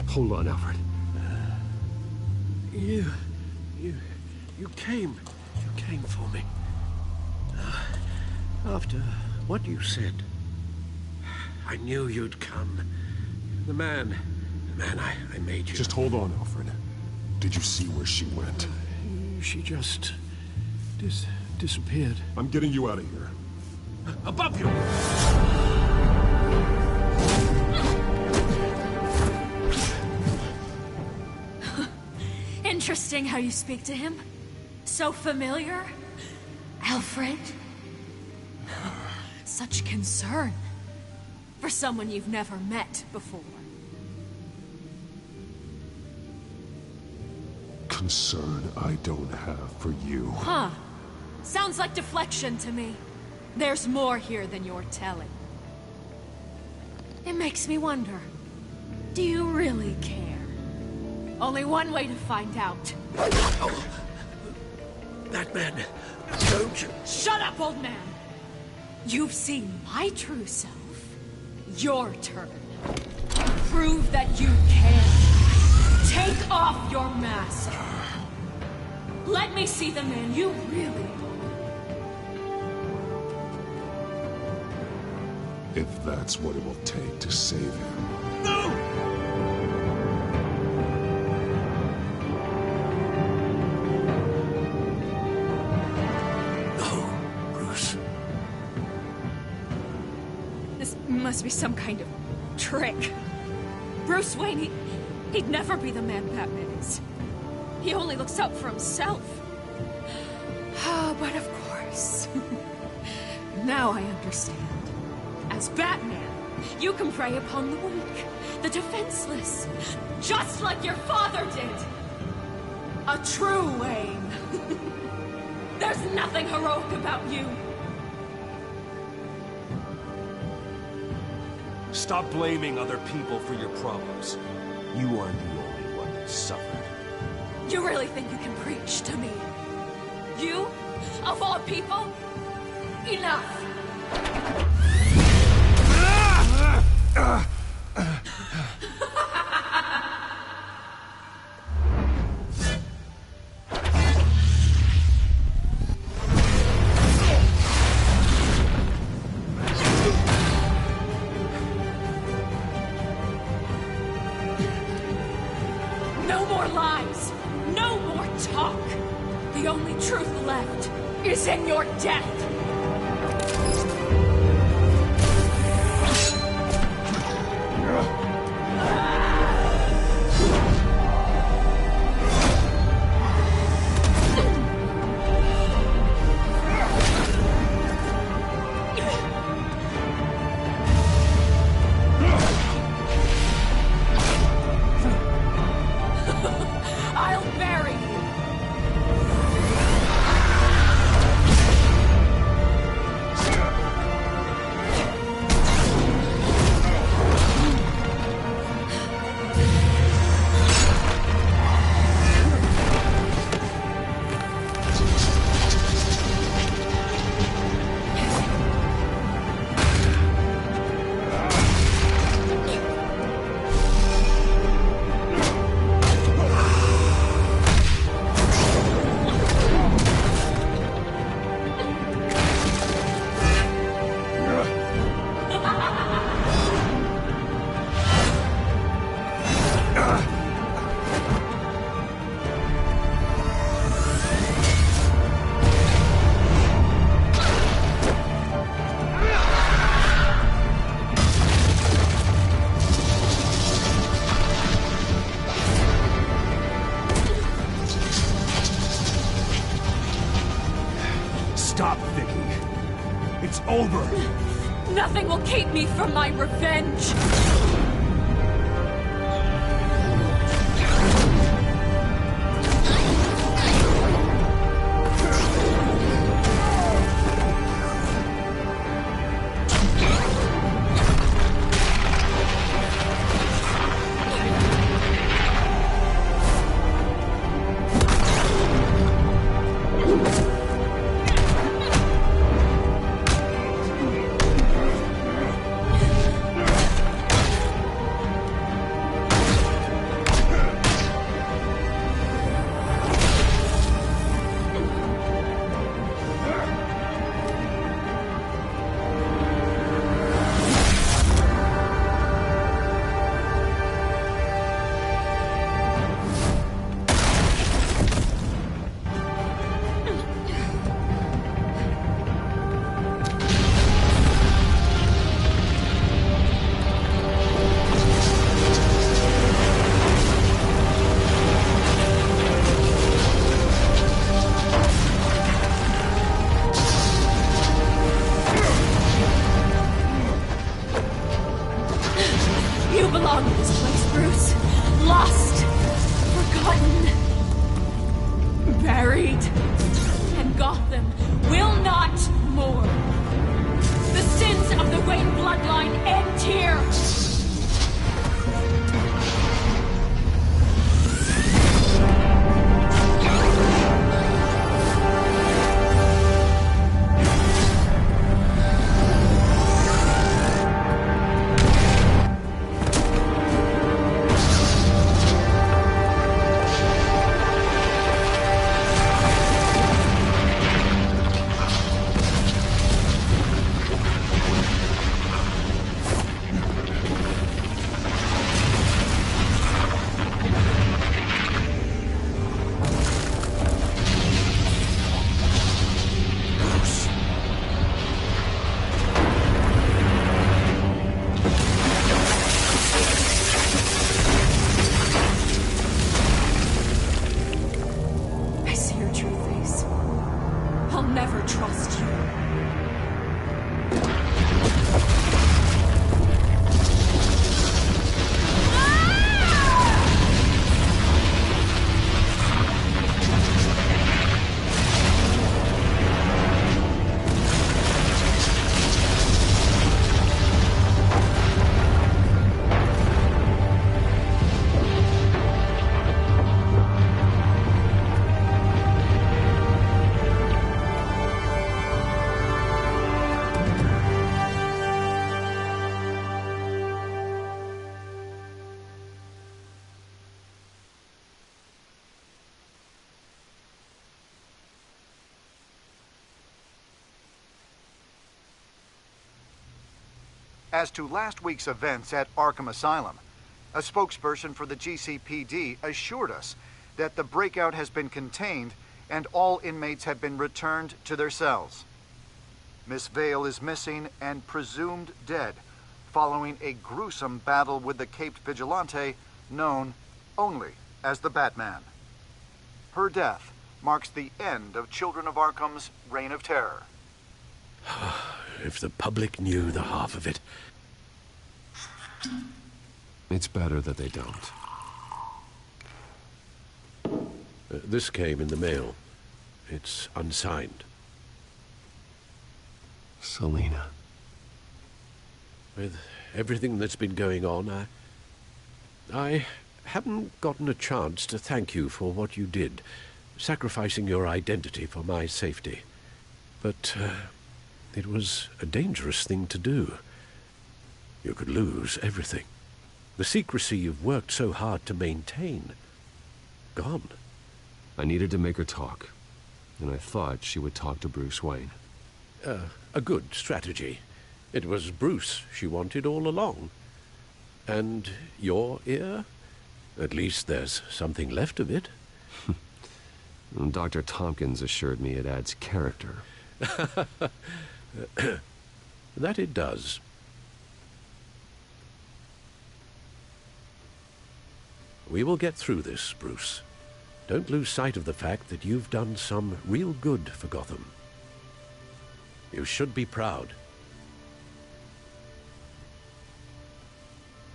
[SPEAKER 13] Hold on, Alfred. You came for me. After what you said, I knew you'd come. The man I made you.
[SPEAKER 5] Just hold on, Alfred. Did you see where she went?
[SPEAKER 13] She just disappeared.
[SPEAKER 5] I'm getting you out of here.
[SPEAKER 13] Above you!
[SPEAKER 11] Interesting how you speak to him. So familiar. Alfred. such concern for someone you've never met before?
[SPEAKER 5] Concern I don't have for you.
[SPEAKER 11] Huh. Sounds like deflection to me. There's more here than you're telling. It makes me wonder, do you really care? Only one way to find out.
[SPEAKER 13] Batman, don't you...
[SPEAKER 11] Shut up, old man! You've seen my true self. Your turn. Prove that you can. Take off your mask. Let me see the man you really are.
[SPEAKER 5] If that's what it will take to save him.
[SPEAKER 11] Must be some kind of trick. Bruce Wayne, he'd never be the man Batman is. He only looks out for himself. But of course. Now I understand. As Batman, you can prey upon the weak, the defenseless, just like your father did. A true Wayne. There's nothing heroic about you.
[SPEAKER 3] Stop blaming other people for your problems. You aren't the only one that suffered.
[SPEAKER 11] You really think you can preach to me? You? Of all people? Enough! No more lies! No more talk! The only truth left is in your death! I'll bury you!
[SPEAKER 3] Stop, Vicky. It's over.
[SPEAKER 11] Nothing will keep me from my revenge! forgotten, buried, and Gotham will not mourn. The sins of the Wayne bloodline end here.
[SPEAKER 8] As to last week's events at Arkham Asylum, a spokesperson for the GCPD assured us that the breakout has been contained and all inmates have been returned to their cells. Miss Vale is missing and presumed dead following a gruesome battle with the caped vigilante known only as the Batman. Her death marks the end of Children of Arkham's reign of terror.
[SPEAKER 13] If the public knew the half of it.
[SPEAKER 14] It's better that they don't.
[SPEAKER 13] This came in the mail. It's unsigned.
[SPEAKER 14] Selina.
[SPEAKER 13] With everything that's been going on, I haven't gotten a chance to thank you for what you did, sacrificing your identity for my safety. But it was a dangerous thing to do. You could lose everything. The secrecy you've worked so hard to maintain. Gone.
[SPEAKER 14] I needed to make her talk, and I thought she would talk to Bruce Wayne.
[SPEAKER 13] A good strategy. It was Bruce she wanted all along. And your ear? At least there's something left of it.
[SPEAKER 14] Dr. Tompkins assured me it adds character.
[SPEAKER 13] That it does. We will get through this, Bruce. Don't lose sight of the fact that you've done some real good for Gotham. You should be proud.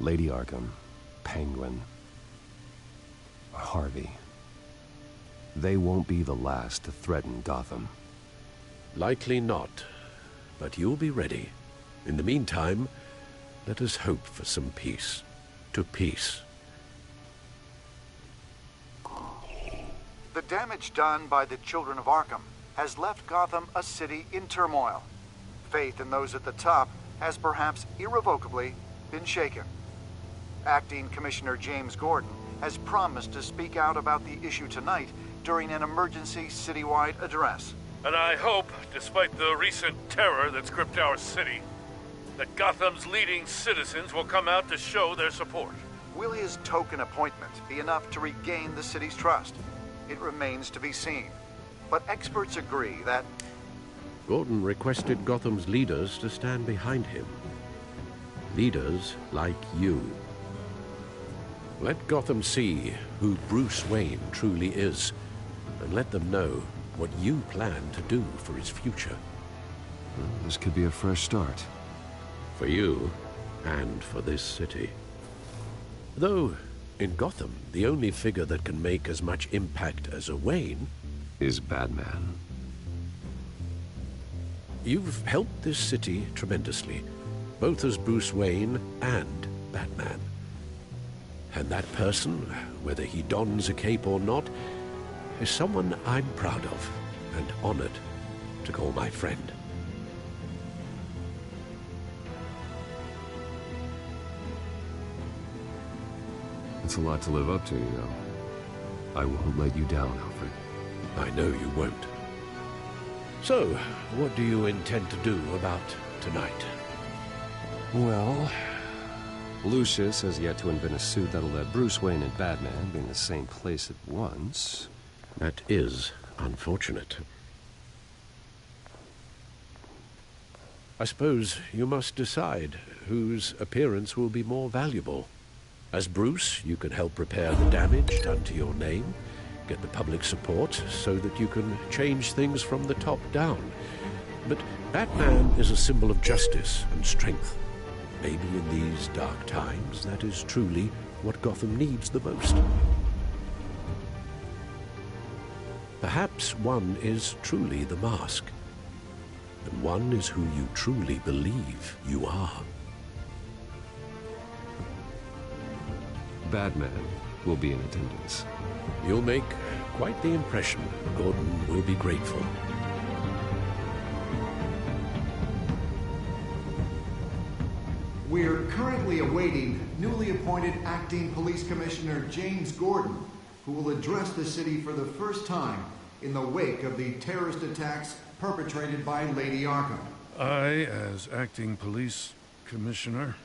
[SPEAKER 14] Lady Arkham, Penguin, Harvey. They won't be the last to threaten Gotham.
[SPEAKER 13] Likely not, but you'll be ready. In the meantime, let us hope for some peace. To peace.
[SPEAKER 8] The damage done by the Children of Arkham has left Gotham a city in turmoil. Faith in those at the top has perhaps irrevocably been shaken. Acting Commissioner James Gordon has promised to speak out about the issue tonight during an emergency citywide address.
[SPEAKER 10] And I hope, despite the recent terror that's gripped our city, that Gotham's leading citizens will come out to show their support.
[SPEAKER 8] Will his token appointment be enough to regain the city's trust? It remains to be seen. But experts agree that
[SPEAKER 13] Gordon requested Gotham's leaders to stand behind him. Leaders like you. Let Gotham see who Bruce Wayne truly is, and let them know what you plan to do for his future.
[SPEAKER 14] This could be a fresh start.
[SPEAKER 13] For you, and for this city. Though, In Gotham, the only figure that can make as much impact as a Wayne
[SPEAKER 14] is Batman.
[SPEAKER 13] You've helped this city tremendously, both as Bruce Wayne and Batman. And that person, whether he dons a cape or not, is someone I'm proud of and honored to call my friend.
[SPEAKER 14] It's a lot to live up to, you know. I won't let you down, Alfred.
[SPEAKER 13] I know you won't. So, what do you intend to do about tonight?
[SPEAKER 14] Well, Lucius has yet to invent a suit that'll let Bruce Wayne and Batman be in the same place at once.
[SPEAKER 13] That is unfortunate. I suppose you must decide whose appearance will be more valuable. As Bruce, you can help repair the damage done to your name, get the public support so that you can change things from the top down. But Batman is a symbol of justice and strength. Maybe in these dark times, that is truly what Gotham needs the most. Perhaps one is truly the mask, and one is who you truly believe you are.
[SPEAKER 14] Batman will be in attendance.
[SPEAKER 13] You'll make quite the impression. Gordon will be grateful.
[SPEAKER 8] We're currently awaiting newly appointed Acting Police Commissioner James Gordon, who will address the city for the first time in the wake of the terrorist attacks perpetrated by Lady Arkham.
[SPEAKER 10] I, as Acting Police Commissioner...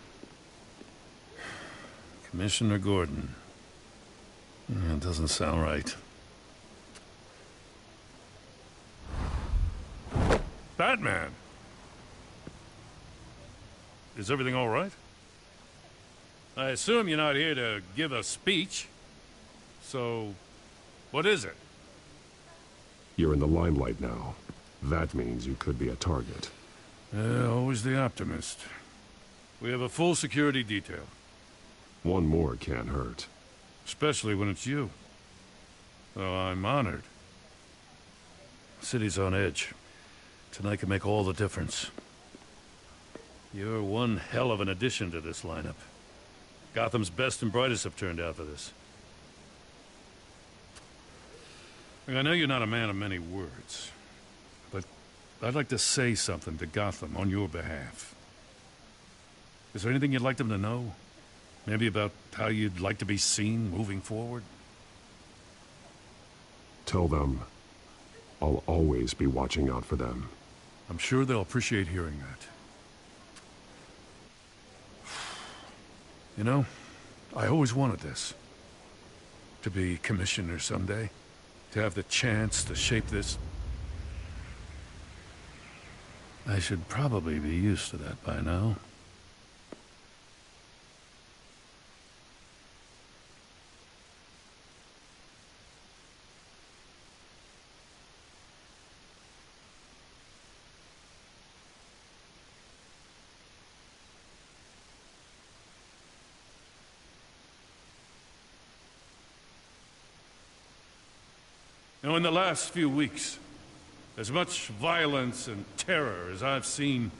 [SPEAKER 10] Commissioner Gordon. That doesn't sound right. Batman! Is everything all right? I assume you're not here to give a speech. So, what is it?
[SPEAKER 5] You're in the limelight now. That means you could be a target.
[SPEAKER 10] Always the optimist. We have a full security detail.
[SPEAKER 5] One more can't hurt.
[SPEAKER 10] Especially when it's you. So I'm honored. The city's on edge. Tonight can make all the difference. You're one hell of an addition to this lineup. Gotham's best and brightest have turned out for this. I know you're not a man of many words, but I'd like to say something to Gotham on your behalf. Is there anything you'd like them to know? Maybe about how you'd like to be seen moving forward?
[SPEAKER 5] Tell them I'll always be watching out for them.
[SPEAKER 10] I'm sure they'll appreciate hearing that. You know, I always wanted this. To be commissioner someday. To have the chance to shape this. I should probably be used to that by now. Now, in the last few weeks, as much violence and terror as I've seen,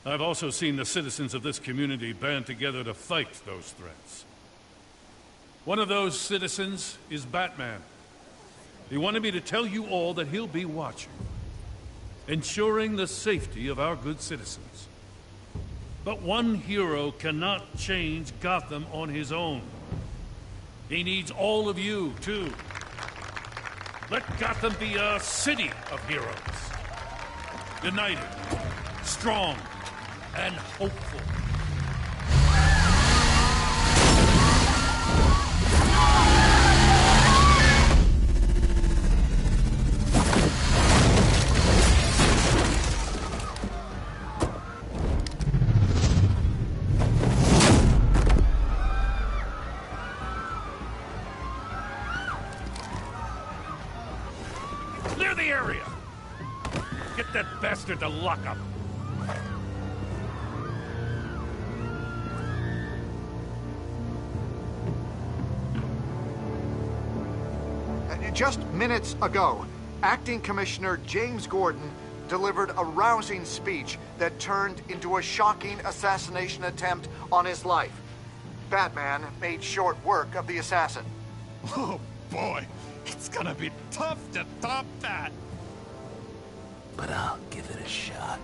[SPEAKER 10] I've also seen the citizens of this community band together to fight those threats. One of those citizens is Batman. He wanted me to tell you all that he'll be watching, ensuring the safety of our good citizens. But one hero cannot change Gotham on his own. He needs all of you, too. Let Gotham be a city of heroes. United, strong, and hopeful. Clear the area! Get that bastard to lock up!
[SPEAKER 8] Just minutes ago, Acting Commissioner James Gordon delivered a rousing speech that turned into a shocking assassination attempt on his life. Batman made short work of the assassin.
[SPEAKER 2] Oh boy, it's gonna be tough to top that.
[SPEAKER 1] But I'll give it a shot.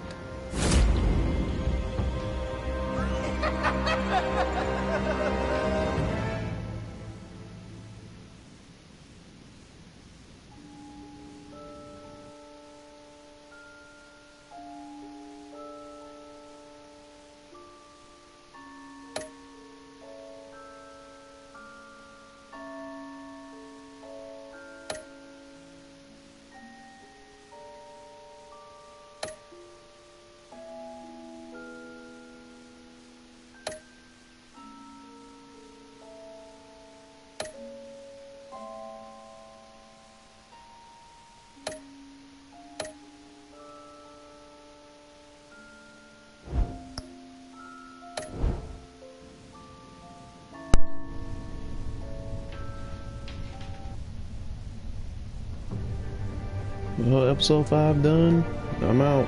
[SPEAKER 19] Well, episode 5 done. I'm out.